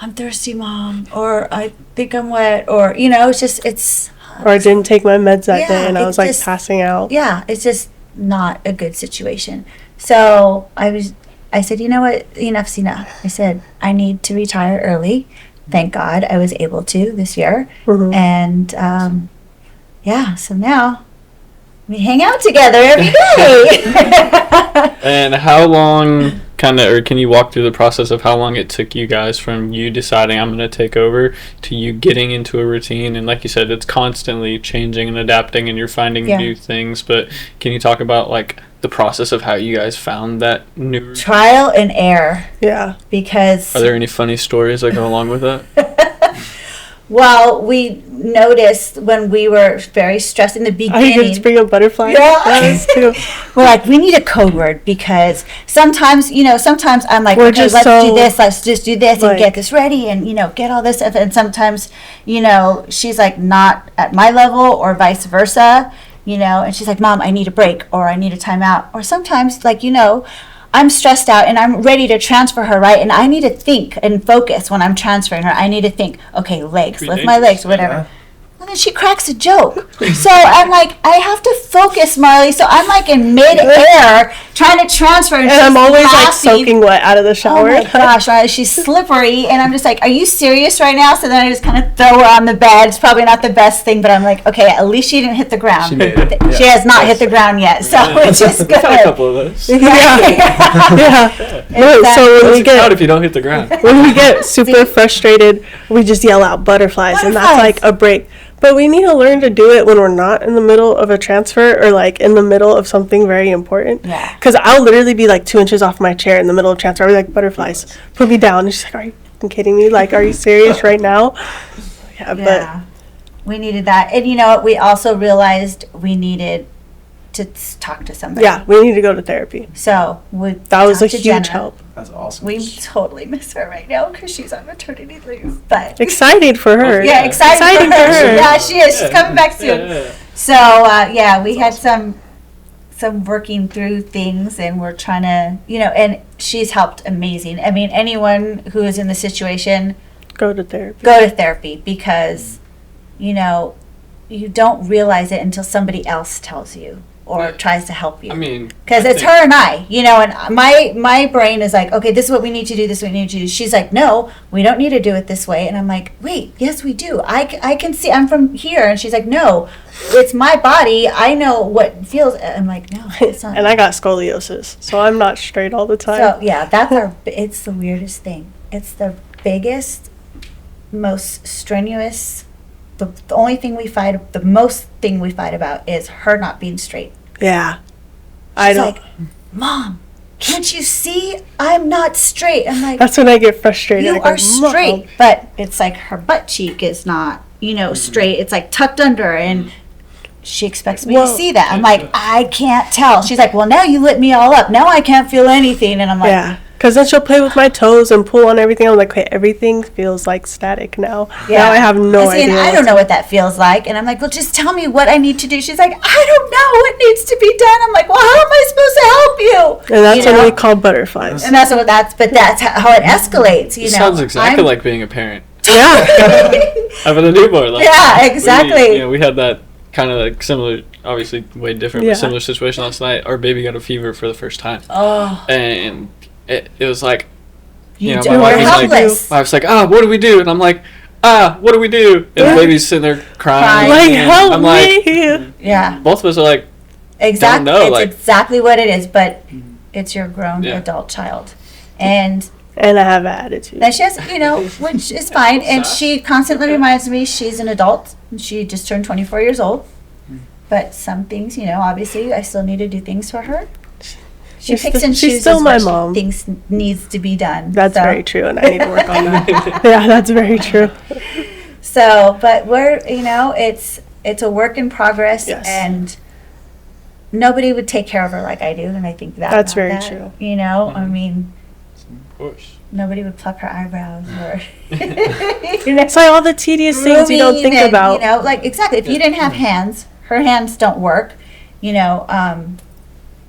I'm thirsty, Mom, or I think I'm wet, or you know, it's. Or I didn't take my meds that day, and I it's was like just- passing out. Yeah, it's just not a good situation. So I said, you know what, enough's enough. I said, I need to retire early. Thank God I was able to this year. And so now we hang out together every day. And how long, can you walk through the process of how long it took you guys from you deciding I'm going to take over to you getting into a routine? And like you said, it's constantly changing and adapting, and you're finding new things. But can you talk about like the process of how you guys found that new routine? Trial and error. Yeah. Because Are there any funny stories that go along with that? well, we noticed when we were very stressed in the Are you beginning. going to bring up butterflies? Yeah. That was too. We're like, we need a code word, because sometimes I'm like, We're okay, just let's so, do this, let's just do this, like, and get this ready, and get all this stuff. And sometimes, she's like not at my level, or vice versa, and she's like, Mom, I need a break, or I need a timeout. Or sometimes, like, I'm stressed out and I'm ready to transfer her, right? And I need to think and focus when I'm transferring her. I need to think, okay, legs, lift my legs, whatever. And then she cracks a joke. So I'm like, I have to focus, Marley. So I'm like in mid-air trying to transfer. And I'm always laughing. like soaking wet out of the shower. Oh my gosh, right? She's slippery. And I'm just like, are you serious right now? So then I just kind of throw her on the bed. It's probably not the best thing, but I'm like, okay, at least she didn't hit the ground. She made it. Yeah. She has not hit the ground yet. So it's just good. We've had a couple of those. Yeah. No, so when we Out get if you don't hit the ground. when we get super frustrated, we just yell out butterflies, and that's like a break. But we need to learn to do it when we're not in the middle of a transfer, or like in the middle of something very important. Yeah. Because I'll literally be like 2 inches off my chair in the middle of transfer. I'll be like, butterflies, put me down. And she's like, are you f***ing kidding me? Like, are you serious right now? Yeah, Yeah. We needed that. And you know what? We also realized we needed to talk to somebody. Yeah, we need to go to therapy. So that was a huge help. That's awesome. We totally miss her right now because she's on maternity leave. But Excited for her. yeah, exciting for her. her. Yeah, she is. She's coming back soon. Yeah. So we had some working through things, and we're trying to, and she's helped amazing. I mean, anyone who is in the situation, Go to therapy. go to therapy, because you don't realize it until somebody else tells you or tries to help you. I mean, Because it's her and I, and my brain is like, okay, this is what we need to do, this is what we need to do. She's like, no, we don't need to do it this way. And I'm like, wait, yes, we do. I can see, I'm from here. And she's like, no, it's my body. I know what feels. I'm like, no, it's not. And I got scoliosis, so I'm not straight all the time. So, yeah, it's the weirdest thing. It's the biggest, most strenuous, the only thing the most thing we fight about is her not being straight. Yeah. She's like, Mom, can't you see I'm not straight? I'm like, That's when I get frustrated. you I go, are straight. But it's like her butt cheek is not, straight. It's like tucked under, and she expects me to see that. I'm like, I can't tell. She's like, well, now you lit me all up. Now I can't feel anything. And I'm like, yeah. Because then she'll play with my toes and pull on everything. I'm like, okay, everything feels like static now. yeah. Now I have no idea. And I don't know what that feels like. And I'm like, well, just tell me what I need to do. She's like, I don't know what needs to be done. I'm like, well, how am I supposed to help you? And that's what we call butterflies. And that's how it escalates. it sounds exactly like being a parent. Yeah. Having a newborn. Like, yeah, exactly. we had that kind of like similar, obviously way different, Yeah. but similar situation last night. Our baby got a fever for the first time. Oh, And it was like, you my were wife was helpless. my wife's like, what do we do? And I'm like, what do we do? And the baby's sitting there crying. Like, and help I'm like, me. Yeah, both of us are like, exactly. know, It's like- exactly what it is, but it's your grown adult child. And And I have an attitude. then she has, which is fine. And she constantly reminds me she's an adult. She just turned 24 years old. But some things, obviously I still need to do things for her. She She's picks still- and she's chooses still my what mom. she thinks needs to be done. That's So- very true, and I need to work on that. Yeah, that's very true. So, but we're, it's a work in progress, Yes. and nobody would take care of her like I do, and I think That's very true. I mean, of course. nobody would pluck her eyebrows or, It's like all the tedious things you don't think grooming about. and, exactly. If you didn't have hands, her hands don't work,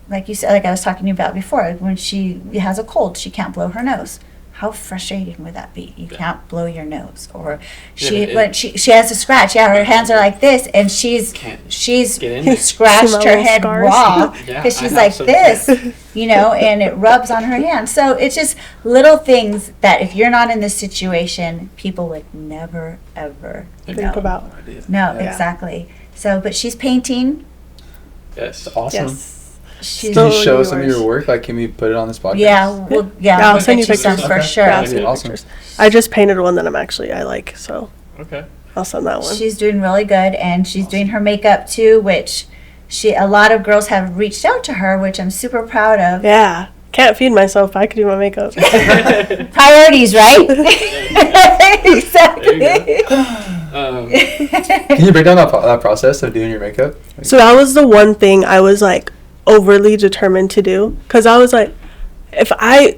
like you said, like I was talking to you about before, when she has a cold, she can't blow her nose. How frustrating would that be? You can't blow your nose, or when she has a scratch. Yeah, her hands are like this, and she's Get in there. scratched See my her little head scars? raw Yeah, because I she's have like some this, and it rubs on her hand. So it's just little things that if you're not in this situation, people would never ever Think know. about. No, Yeah. exactly. So, but she's painting. Yes. Awesome. Yes. she's Can you Still show yours. some of your work? Like, can we put it on this podcast? I'll we'll send you get some pictures. for Okay. sure. Yeah, I'll That'd send be you awesome. pictures. I just painted one that I like, so Okay. I'll send that one. She's doing really good, and she's doing her makeup too, which a lot of girls have reached out to her, which I'm super proud of. Yeah. Can't feed myself. I could do my makeup. Priorities, right? Exactly. Can you break down that process of doing your makeup? So that was the one thing I was like overly determined to do, because I was like, if I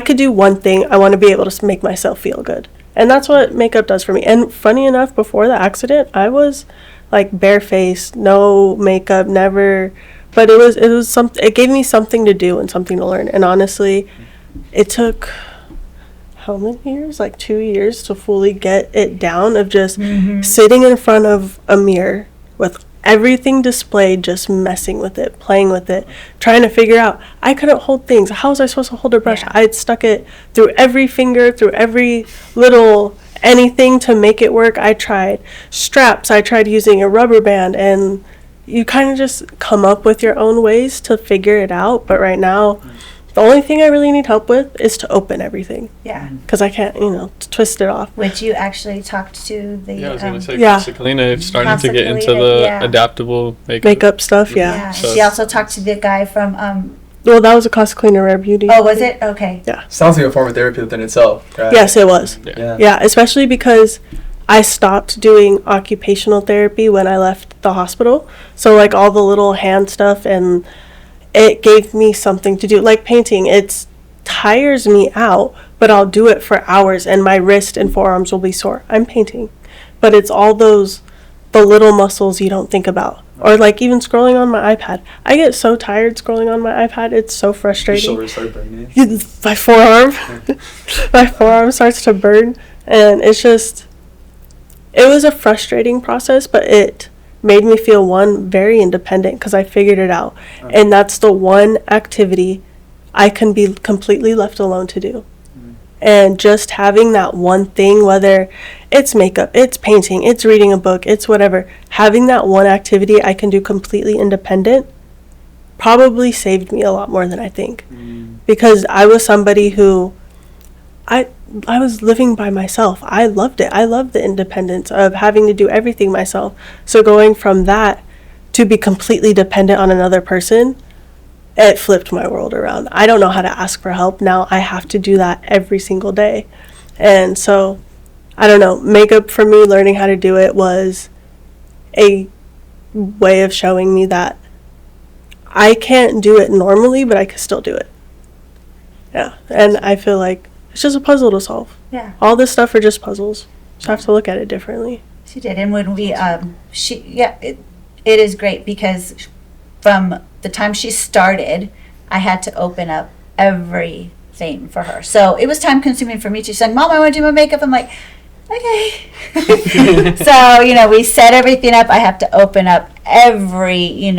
could do one thing, I want to be able to make myself feel good, and that's what makeup does for me. And funny enough, before the accident, I was like barefaced, no makeup, never. But it was something. It gave me something to do and something to learn. And honestly, it took how many years? Like 2 years to fully get it down. Of just sitting in front of a mirror with everything displayed, just messing with it, playing with it, trying to figure out. I couldn't hold things. How was I supposed to hold a brush? Yeah. I had stuck it through every finger, through every little anything to make it work. I tried straps. I tried using a rubber band, and you kind of just come up with your own ways to figure it out. But right now, the only thing I really need help with is to open everything, Yeah, because I can't, twist it off. which you actually talked to the Yeah, I was gonna say, Yeah. Kalina starting to get into Kalina, the yeah. adaptable makeup. Makeup stuff, yeah. yeah. So- She also talked to the guy from Well, that was a Casa Cleaner Rare Beauty. oh, was it? Okay. Sounds like a form of therapy within itself. Right? Yes, it was. Yeah. Yeah, especially because I stopped doing occupational therapy when I left the hospital. So like all the little hand stuff, and it gave me something to do. Like painting, it tires me out, but I'll do it for hours and my wrist and forearms will be sore. I'm painting. But it's all the little muscles you don't think about. Or like even scrolling on my iPad. I get so tired scrolling on my iPad. It's so Your frustrating. shoulders start burning. My forearm my forearm starts to burn, and it was a frustrating process, but it made me feel very independent, because I figured it out. And that's the one activity I can be completely left alone to do. And just having that one thing, whether it's makeup, it's painting, it's reading a book, it's whatever, having that one activity I can do completely independent probably saved me a lot more than I think. Because I was somebody who I was living by myself. I loved it. I loved the independence of having to do everything myself. So going from that to be completely dependent on another person, it flipped my world around. I don't know how to ask for help. Now I have to do that every single day. And so, I don't know, makeup for me, learning how to do it was a way of showing me that I can't do it normally, but I can still do it. Yeah, and I feel like it's just a puzzle to solve. Yeah. All this stuff are just puzzles. Just have to look at it differently. She did, and when we it is great, because from the time she started, I had to open up everything for her. So it was time consuming for me too. She's like, "Mom, I want to do my makeup." I'm like, "Okay." So we set everything up. I have to open up every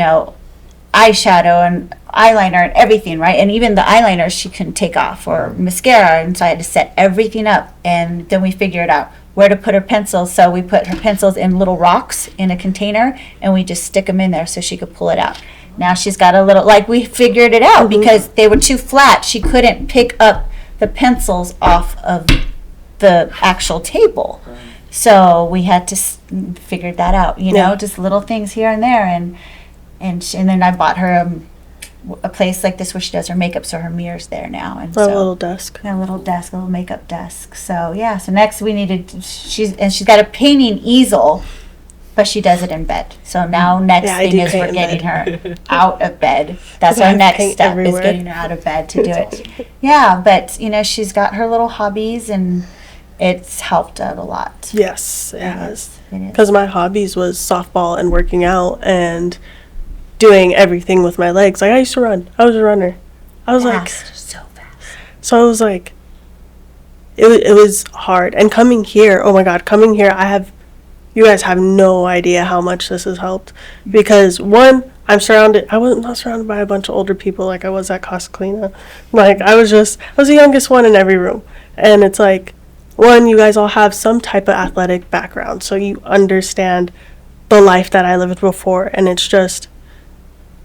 eyeshadow and eyeliner and everything, right? And even the eyeliner she couldn't take off, or mascara, and so I had to set everything up. And then we figured out where to put her pencils. So we put her pencils in little rocks in a container, and we just stick them in there so she could pull it out. Now she's got a little, we figured it out because they were too flat. She couldn't pick up the pencils off of the actual table. So we had to figure that out, just little things here and there. And then I bought her a place like this where she does her makeup, so her mirror's there now. And A little desk. a little desk, a little makeup desk. So yeah. So next we needed. She's got a painting easel, but she does it in bed. So now next I thing do is we're paint in getting her out of bed. That's I our have next paint step everywhere. is getting her out of bed to do it. Yeah, but she's got her little hobbies, and it's helped out a lot. Yes, it has. It is. Because my hobbies was softball and working out and doing everything with my legs. Like I used to run. I was a runner. I was Fast, so fast. so I was like, it was hard. And coming here, oh my God, you guys have no idea how much this has helped. Because one, I was not surrounded by a bunch of older people like I was at Casa Cleaner. Like I was the youngest one in every room. And it's like, one, you guys all have some type of athletic background. So you understand the life that I lived before. And it's just,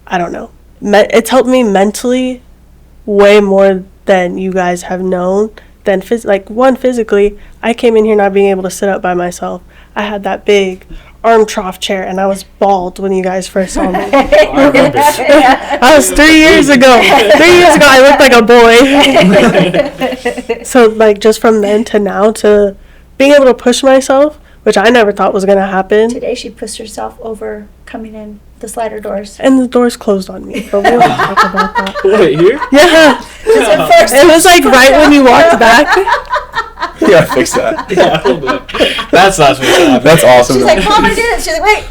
I don't know. It's helped me mentally way more than you guys have known. Than physically, I came in here not being able to sit up by myself. I had that big arm trough chair, and I was bald when you guys first saw me. I was 3 years ago. 3 years ago, I looked like a boy. So, like, just from then to now, to being able to push myself, which I never thought was going to happen. Today she pushed herself over coming in the slider doors. And the doors closed on me, but we won't talk about that. Wait, here? Yeah. It was like right when you walked back. You gotta fix that. Yeah, that's not supposed to happen. That's awesome. She's like, Mom, I did it. She's like, wait.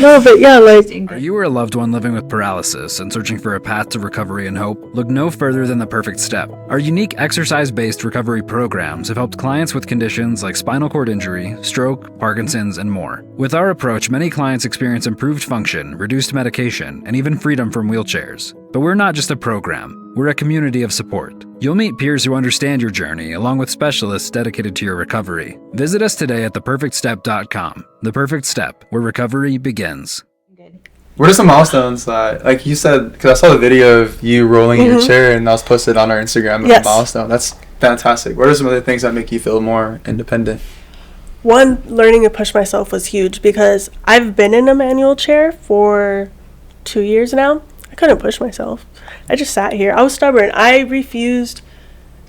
No, but yeah, like, Are you or a loved one living with paralysis and searching for a path to recovery and hope? Look no further than The Perfect Step. Our unique exercise-based recovery programs have helped clients with conditions like spinal cord injury, stroke, Parkinson's, and more. With our approach, many clients experience improved function, reduced medication, and even freedom from wheelchairs. But we're not just a program, we're a community of support. You'll meet peers who understand your journey, along with specialists dedicated to your recovery. Visit us today at theperfectstep.com. The Perfect Step, where recovery begins. What are some milestones that, like you said, because I saw the video of you rolling in your chair and that was posted on our Instagram as a milestone. That's fantastic. What are some other things that make you feel more independent? one, learning to push myself was huge because I've been in a manual chair for 2 years now. I couldn't push myself. I just sat here. I was stubborn. I refused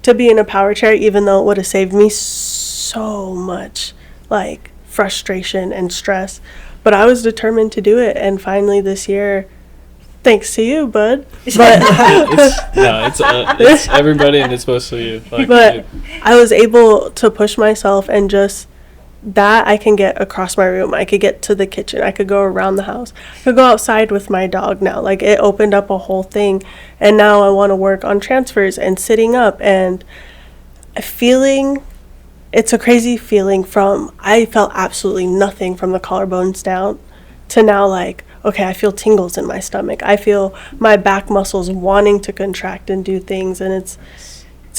to be in a power chair even though it would have saved me so much, like, frustration and stress. But I was determined to do it, and finally this year, thanks to you, bud. But it's everybody, and it's mostly you. Like, but I was able to push myself, and just that I can get across my room. I could get to the kitchen. I could go around the house. I could go outside with my dog now. Like, it opened up a whole thing, and now I want to work on transfers and sitting up and feeling. It's a crazy feeling from, I felt absolutely nothing from the collarbones down to now, like, okay, I feel tingles in my stomach. I feel my back muscles wanting to contract and do things. And it's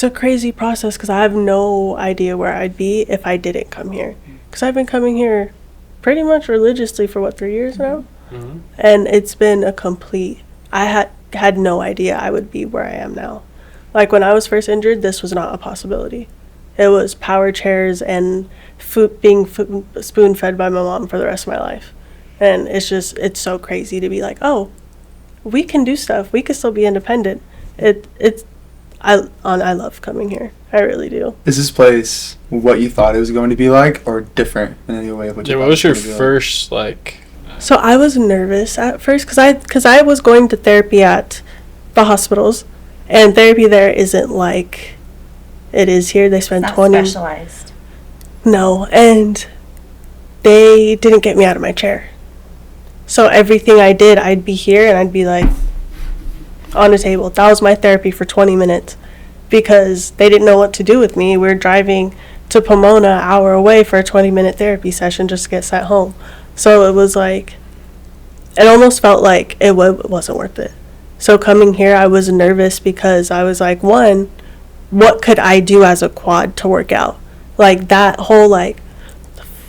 a crazy process because I have no idea where I'd be if I didn't come here. Because I've been coming here pretty much religiously for 3 years now? Mm-hmm. And it's been a complete, I had no idea I would be where I am now. Like, when I was first injured, this was not a possibility. It was power chairs and being spoon-fed by my mom for the rest of my life. And it's so crazy to be like, oh, we can do stuff. We can still be independent. I love coming here. I really do. Is this place what you thought it was going to be like, or different in any way? What was your first, like... So I was nervous at first because I was going to therapy at the hospitals, and therapy there isn't like it is here. They spend Not 20... specialized. No, and they didn't get me out of my chair. So everything I did, I'd be here and I'd be like on a table. That was my therapy for 20 minutes because they didn't know what to do with me. We were driving to Pomona, an hour away for a 20-minute therapy session just to get sent home. So it was like, it almost felt like it wasn't worth it. So coming here, I was nervous because I was like, one, what could I do as a quad to work out? Like, that whole, like,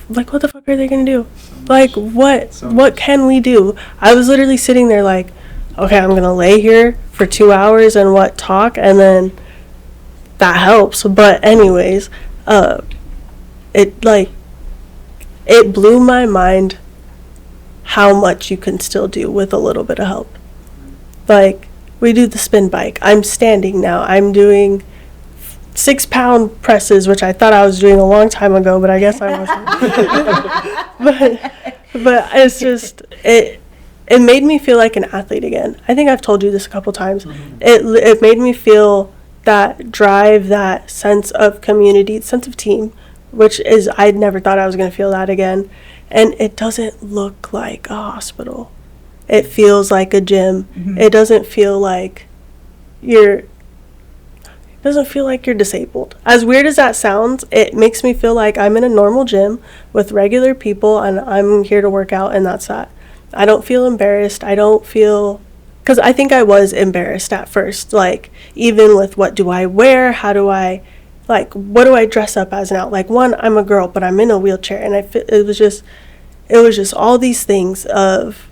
what the fuck are they gonna do? Like, what can we do? I was literally sitting there like, okay, I'm gonna lay here for 2 hours and talk, and then that helps. But anyways, it blew my mind how much you can still do with a little bit of help. Like, we do the spin bike. I'm standing now. I'm doing 6-pound presses, which I thought I was doing a long time ago, but I guess I wasn't. but it's just, it made me feel like an athlete again. I think I've told you this a couple times. Mm-hmm. It made me feel that drive, that sense of community, sense of team, which is, I never thought I was going to feel that again. And it doesn't look like a hospital. It feels like a gym. Mm-hmm. It doesn't feel like you're disabled. As weird as that sounds, it makes me feel like I'm in a normal gym with regular people and I'm here to work out, and that's that. I don't feel embarrassed. I don't feel... Because I think I was embarrassed at first. Like, even with what do I wear? How do I... Like, what do I dress up as now? Like, one, I'm a girl, but I'm in a wheelchair. And it it was just all these things of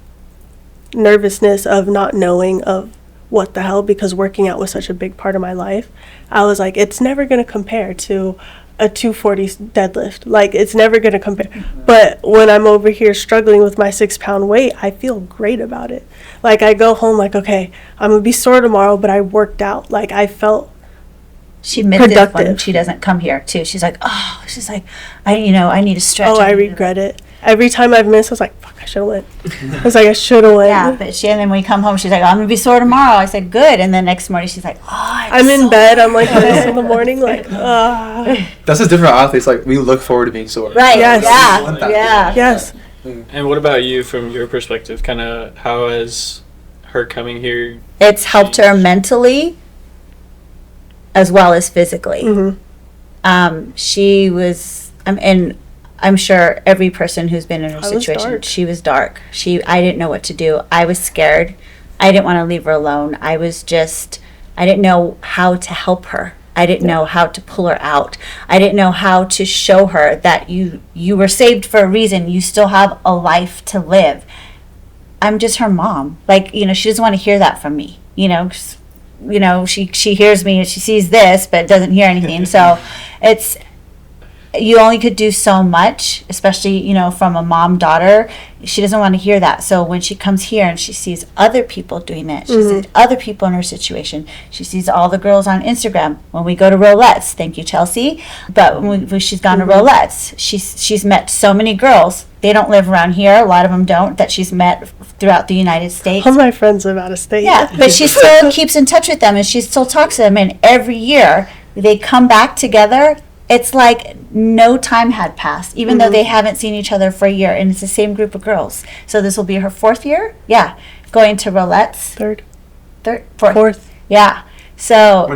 nervousness, of not knowing, of what the hell, because working out was such a big part of my life. I was like, it's never going to compare to a 240 deadlift. Like, it's never going to compare. But when I'm over here struggling with my 6-pound weight, I feel great about it. Like, I go home like, okay, I'm going to be sore tomorrow, but I worked out. Like, I felt She admits it when productive. she doesn't come here too. She's like, I need to stretch. Oh, I regret it. Every time I've missed, I was like, fuck, I should have went. I was like, I should have went. Yeah, but and then when we come home, she's like, I'm gonna be sore tomorrow. I said, good. And then next morning, she's like, I'm in bed. I'm like this in the morning, like, That's just different athletes. Like, we look forward to being sore. Right. Yes. Yeah. yes. And what about you from your perspective? Kind of how has her coming here? It's helped her mentally as well as physically. She was, and I'm sure every person who's been in her situation, she was dark. I didn't know what to do. I was scared. I didn't want to leave her alone. I didn't know how to help her. I didn't know how to pull her out. I didn't know how to show her that you were saved for a reason. You still have a life to live. I'm just her mom. Like, she doesn't want to hear that from me. She hears me and she sees this, but doesn't hear anything. So you only could do so much, especially, from a mom-daughter. She doesn't want to hear that. So when she comes here and she sees other people doing that, she sees other people in her situation, she sees all the girls on Instagram. When we go to Rolettes, thank you, Chelsea, but when she's gone to Rolettes, she's met so many girls. They don't live around here. A lot of them don't, that she's met throughout the United States. All my friends live out of state. Yeah, but she still keeps in touch with them, and she still talks to them, and every year they come back together. It's like no time had passed, even though they haven't seen each other for a year, and it's the same group of girls. So this will be her 4th year? Yeah. Going to Rolettes. Fourth. Yeah. So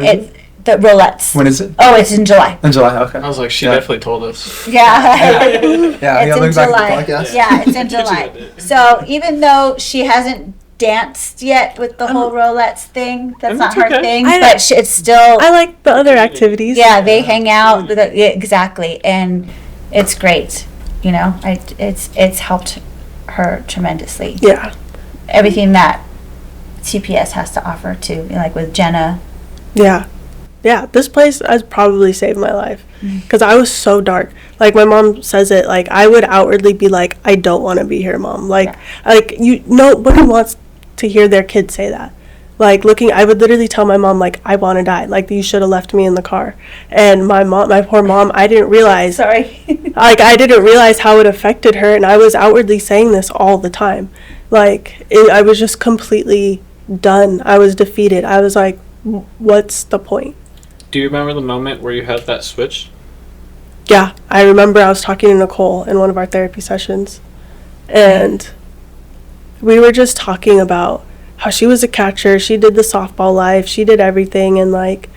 the Rolettes. When is it? Oh, it's in July. In July, okay. I was like, she definitely told us. Yeah. Yeah, It's in July. Podcast. Yeah, it's in July. So even though she hasn't danced yet with the whole Rolettes thing, that's not her thing, but it's still, I like the other activities. yeah, they hang out, exactly, and it's great. It's helped her tremendously. Yeah. Everything that CPS has to offer too, like with Jenna. Yeah. Yeah, this place has probably saved my life because I was so dark. Like, my mom says it, like, I would outwardly be like, I don't want to be here, Mom. Like, nobody wants to hear their kid say that. Like, I would literally tell my mom, like, I want to die. Like, you should have left me in the car. And my poor mom, I didn't realize. Sorry. Like, I didn't realize how it affected her, and I was outwardly saying this all the time. Like, I was just completely done. I was defeated. I was like, what's the point? Do you remember the moment where you had that switch? Yeah, I remember I was talking to Nicole in one of our therapy sessions, and we were just talking about how she was a catcher, she did the softball life, she did everything, and like,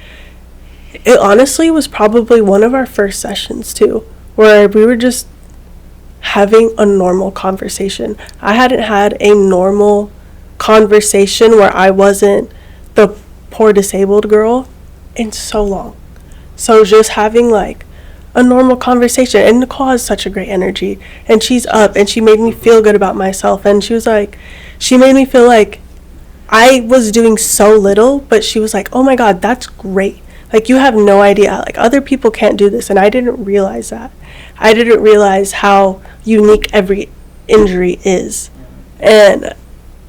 it honestly was probably one of our first sessions too, where we were just having a normal conversation. I hadn't had a normal conversation where I wasn't the poor disabled girl in so long. So just having like a normal conversation, and Nicole has such a great energy, and she's up, and she made me feel good about myself, and she made me feel like I was doing so little, but she was like, oh my God, that's great. Like, you have no idea, like, other people can't do this, and I didn't realize that. I didn't realize how unique every injury is. And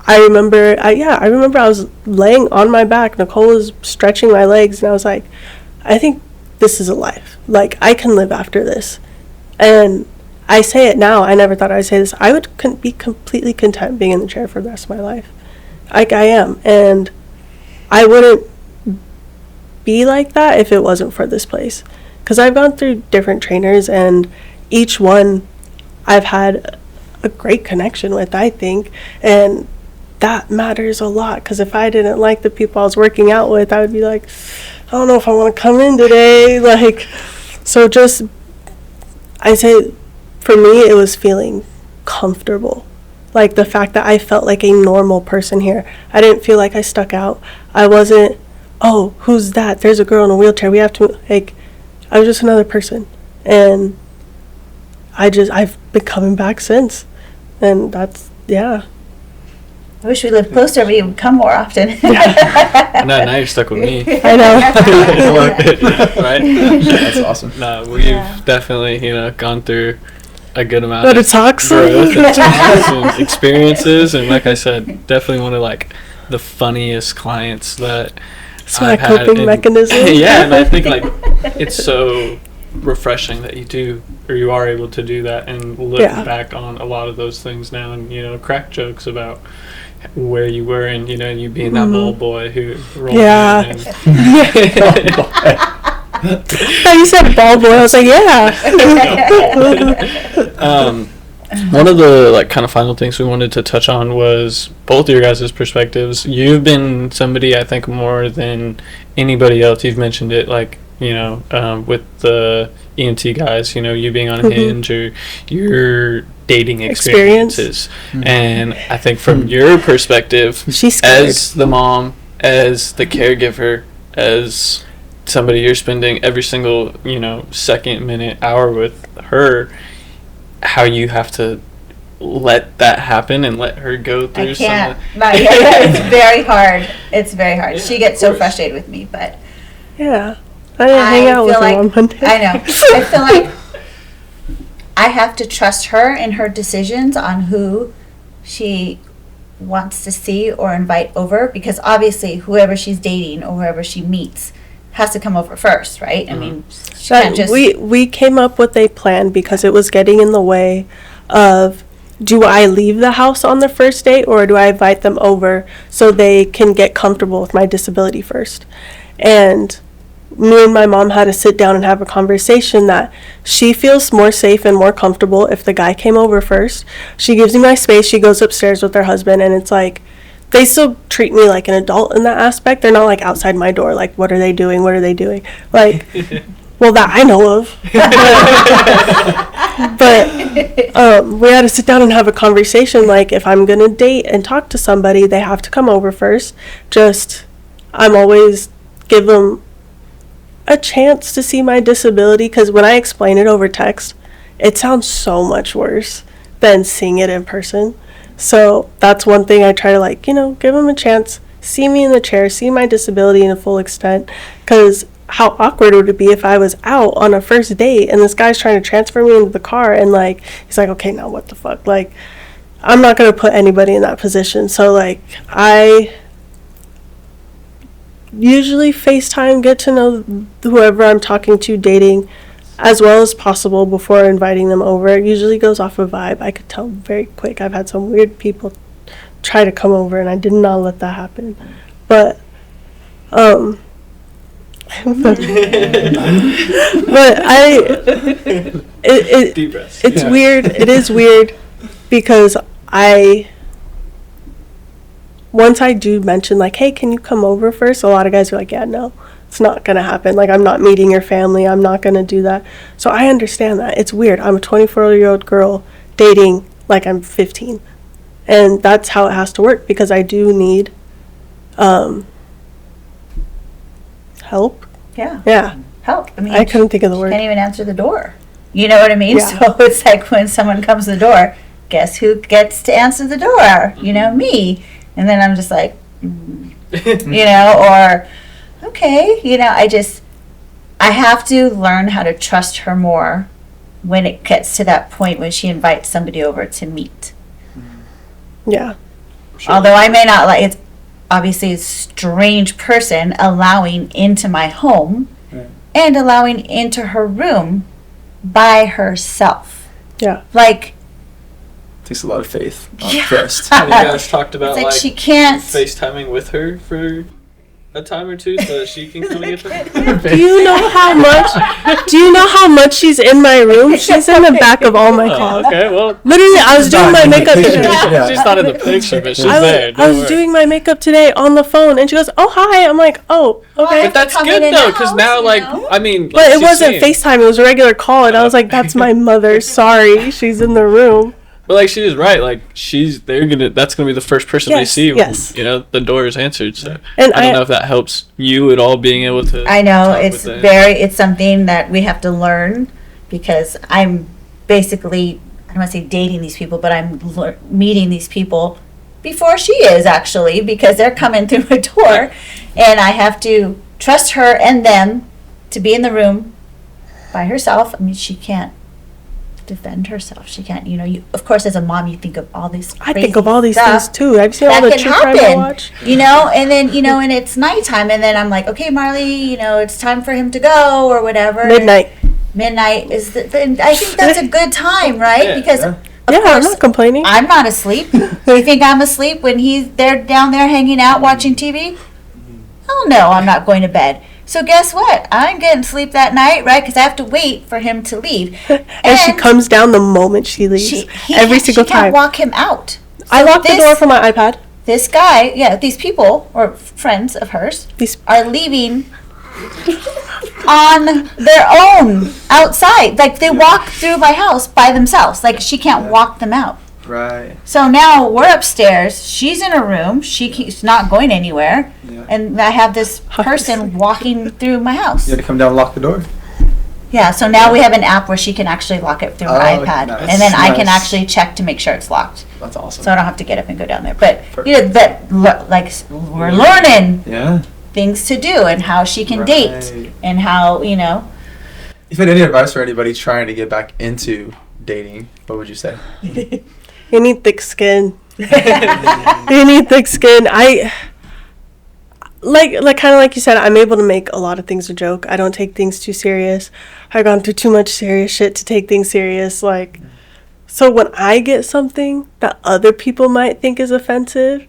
I remember I was laying on my back. Nicole was stretching my legs, and I was like, I think this is a life. Like, I can live after this. And I say it now. I never thought I'd say this. I would be completely content being in the chair for the rest of my life. Like, I am. And I wouldn't be like that if it wasn't for this place. Because I've gone through different trainers, and each one I've had a great connection with, I think. And that matters a lot, because if I didn't like the people I was working out with, I would be like, I don't know if I want to come in today. Like, so just, I say, for me, it was feeling comfortable. Like, the fact that I felt like a normal person here. I didn't feel like I stuck out. I wasn't, oh, who's that? There's a girl in a wheelchair. We have to, like, I was just another person. And I've been coming back since. And that's, yeah. I wish we lived closer, but you would come more often. Now you're stuck with me. I know. Right? That's awesome. No, we've definitely, gone through a good amount But of it talks. growth and talks and experiences. And like I said, definitely one of like the funniest clients that It's my I've had. coping mechanism. Yeah, and I think like it's so refreshing that you are able to do that and look back on a lot of those things now and crack jokes about where you were and you being that little boy who rolled in and You said ball boy. I was like, yeah. One of the like kind of final things we wanted to touch on was both your guys' perspectives. You've been somebody, I think, more than anybody else. You've mentioned it, like with the EMT guys. You being on Hinge or your dating experiences. And I think from your perspective, as the mom, as the caregiver, as somebody you're spending every single second, minute, hour with her, how you have to let that happen and let her go through. I can't. It's very hard. It's very hard. She gets so frustrated with me, but yeah, I didn't hang out with her on Monday. I know. I feel like I have to trust her in her decisions on who she wants to see or invite over, because obviously whoever she's dating or whoever she meets has to come over first, right? I mean, she can't just... we came up with a plan because it was getting in the way of, do I leave the house on the first date or do I invite them over so they can get comfortable with my disability first? And me and my mom had to sit down and have a conversation that she feels more safe and more comfortable if the guy came over first. She gives me my space, she goes upstairs with her husband, and it's like, they still treat me like an adult in that aspect. They're not like outside my door, like, what are they doing? What are they doing? Like, well, that I know of. But we had to sit down and have a conversation. Like, if I'm going to date and talk to somebody, they have to come over first. I'm always give them a chance to see my disability, because when I explain it over text, it sounds so much worse than seeing it in person. So that's one thing I try to give them a chance, see me in the chair, see my disability in a full extent, because how awkward would it be if I was out on a first date and this guy's trying to transfer me into the car and he's like, okay, now what the fuck? Like, I'm not going to put anybody in that position. So I usually FaceTime, get to know whoever I'm talking to, dating, as well as possible before inviting them over. It usually goes off a vibe. I could tell very quick. I've had some weird people try to come over, and I did not let that happen. But, but it's weird. It is weird because once I do mention, hey, can you come over first? A lot of guys are like, yeah, no, it's not going to happen. I'm not meeting your family. I'm not going to do that. So I understand that. It's weird. I'm a 24-year-old girl dating like I'm 15. And that's how it has to work, because I do need help. Yeah. Help. I mean, I couldn't think of the word. Can't even answer the door. You know what I mean? Yeah. So it's like when someone comes to the door, guess who gets to answer the door? Me. And then I'm just like, or, okay, I have to learn how to trust her more when it gets to that point when she invites somebody over to meet. Yeah. Sure. Although I may not it's obviously a strange person allowing into my home and allowing into her room by herself. Yeah. Takes a lot of faith. Trust. Have you guys talked about it's she can't FaceTiming with her for a time or two so that she can come and get them? Do you know how much she's in my room? She's in the back of all my clothes. Okay, well, literally, I was doing my makeup today. she's not in the picture, but she's there. I was doing my makeup today on the phone, and she goes, "Oh, hi." I'm like, "Oh, okay." But that's good though, because now, I mean, but it wasn't FaceTime; it was a regular call, and I was like, "That's my mother. Sorry, she's in the room." But she is right. That's gonna be the first person they see when the door is answered. So and I don't know if that helps you at all, being able to. I know it's something that we have to learn, because I'm basically I don't want to say dating these people, but I'm meeting these people before she is, actually, because they're coming through a door, and I have to trust her and them to be in the room by herself. I mean, she can't defend herself. She can't, of course, as a mom, you think of all these crazy I think of all these stuff things too. I've seen all the true crime I watch. and then, and it's nighttime, and then I'm like, okay, Marley, it's time for him to go or whatever. Midnight is I think that's a good time, right? Yeah. Because of I'm course, not complaining. I'm not asleep. You think I'm asleep when they're down there hanging out watching TV? Hell no, I'm not going to bed. So guess what? I'm getting sleep that night, right? Because I have to wait for him to leave. And she comes down the moment she leaves. Every single she can't time. walk him out. I lock the door for my iPad. This guy, these people, or friends of hers, are leaving on their own outside. Like, they walk through my house by themselves. Like, she can't walk them out. Right. So now we're upstairs. She's in her room. She's not going anywhere. Yeah. And I have this person walking through my house. You had to come down and lock the door? Yeah, so now we have an app where she can actually lock it through her iPad. Nice. And then I can actually check to make sure it's locked. That's awesome. So I don't have to get up and go down there. But, we're learning things to do and how she can date and how, If you had any advice for anybody trying to get back into dating, what would you say? You need thick skin. You need thick skin. I kind of like you said, I'm able to make a lot of things a joke. I don't take things too serious. I've gone through too much serious shit to take things serious. So when I get something that other people might think is offensive,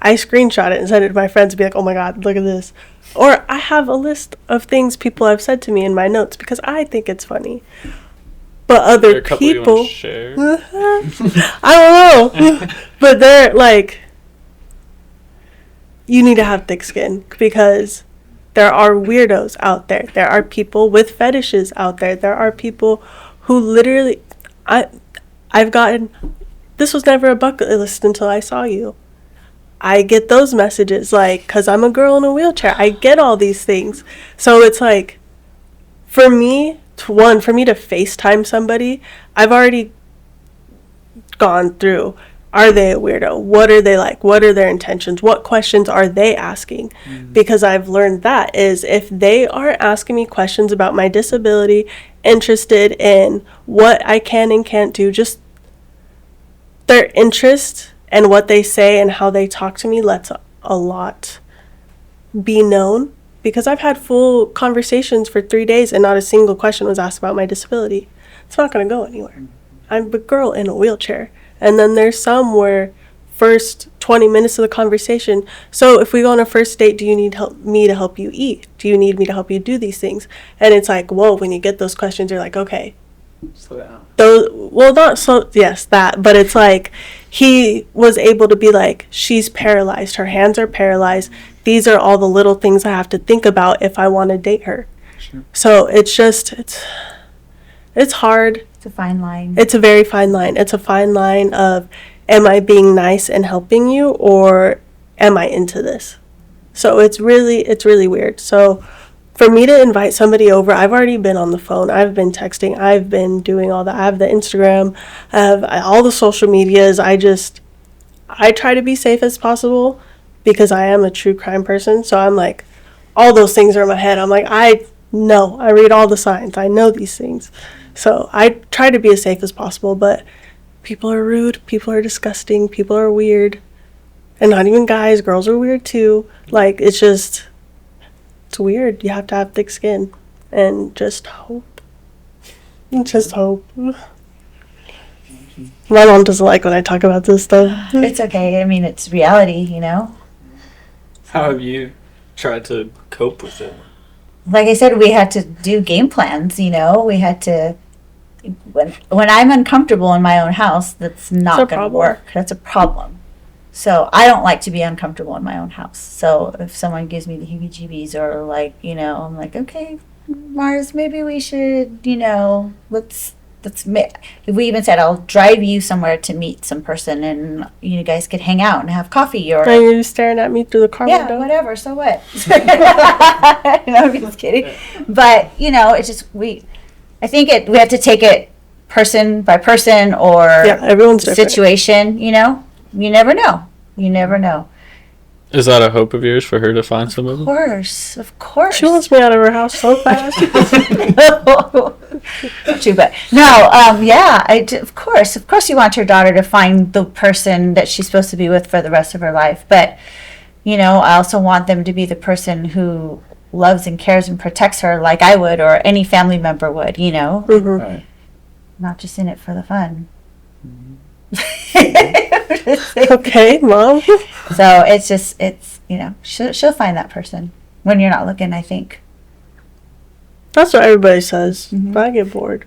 I screenshot it and send it to my friends and be like, oh my God, look at this. Or I have a list of things people have said to me in my notes because I think it's funny. But other people, I don't know. But they're like, you need to have thick skin because there are weirdos out there. There are people with fetishes out there. There are people who literally, I've gotten, this was never a bucket list until I saw you. I get those messages because I'm a girl in a wheelchair. I get all these things. So it's like, for me to FaceTime somebody, I've already gone through, are they a weirdo? What are they like? What are their intentions? What questions are they asking? Mm-hmm. Because I've learned that is if they are asking me questions about my disability, interested in what I can and can't do, just their interest and what they say and how they talk to me lets a lot be known. Because I've had full conversations for 3 days and not a single question was asked about my disability. It's not going to go anywhere. I'm a girl in a wheelchair. And then there's some where first 20 minutes of the conversation, so if we go on a first date, do you need me to help you eat? Do you need me to help you do these things? And it's like, whoa, when you get those questions, you're like, okay. Slow down. But it's like he was able to be like, she's paralyzed. Her hands are paralyzed. These are all the little things I have to think about if I want to date her. Sure. So it's hard. It's a fine line. It's a very fine line. It's a fine line of, am I being nice and helping you, or am I into this? So it's really weird. So for me to invite somebody over, I've already been on the phone. I've been texting. I've been doing all that. I have the Instagram. I have all the social medias. I try to be safe as possible because I am a true crime person. So I'm like, all those things are in my head. I'm like, I know. I read all the signs. I know these things. So I try to be as safe as possible, but people are rude. People are disgusting. People are weird. And not even guys. Girls are weird too. It's weird. You have to have thick skin and just hope. Just hope. My mom doesn't like when I talk about this stuff. It's okay. I mean, it's reality, How have you tried to cope with it? Like I said, we had to do game plans, We had to, when I'm uncomfortable in my own house, that's not going to work. That's a problem. So I don't like to be uncomfortable in my own house. So if someone gives me the heebie-jeebies or I'm like, okay, Mars, maybe we should, let's we even said I'll drive you somewhere to meet some person and you guys could hang out and have coffee or. Are you staring at me through the car window? Yeah, whatever. So what? I'm just kidding. But it's just I think we have to take it person by person or everyone's different. situation, you know? You never know. You never know. Is that a hope of yours for her to find somebody? Of course. She wants me out of her house so fast. Too bad. No, of course you want your daughter to find the person that she's supposed to be with for the rest of her life. But, you know, I also want them to be the person who loves and cares and protects her like I would or any family member would, you know? Mm-hmm. Right. Not just in it for the fun. Okay, Mom. So it's you know, she'll find that person when you're not looking, I think. That's what everybody says. But I get bored.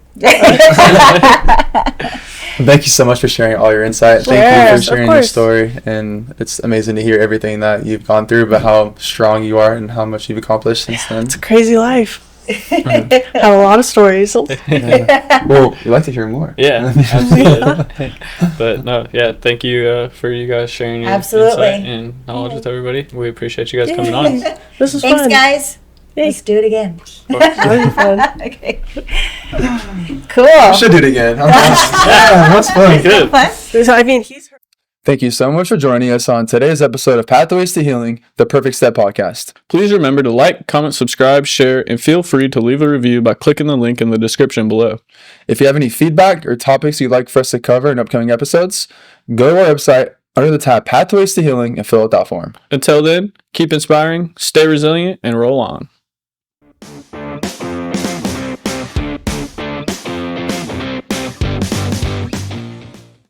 Thank you so much for sharing all your insight. Thank you Yes, for sharing of your course. story. And it's amazing to hear everything that you've gone through, but how strong you are and how much you've accomplished since then. It's a crazy life. Have a lot of stories. Well, we'd like to hear more. Yeah, absolutely. But no, yeah, thank you for you guys sharing your Absolutely. insight and knowledge with everybody. We appreciate you guys coming on. This is Thanks, fun. guys. Yay. Let's do it again. That was fun. Okay. Cool. We should do it again. Yeah, that's fun. Good. I mean, he's Thank you so much for joining us on today's episode of Pathways to Healing, the Perfect Step podcast. Please remember to like, comment, subscribe, share, and feel free to leave a review by clicking the link in the description below. If you have any feedback or topics you'd like for us to cover in upcoming episodes, go to our website under the tab Pathways to Healing and fill out that form. Until then, keep inspiring, stay resilient, and roll on.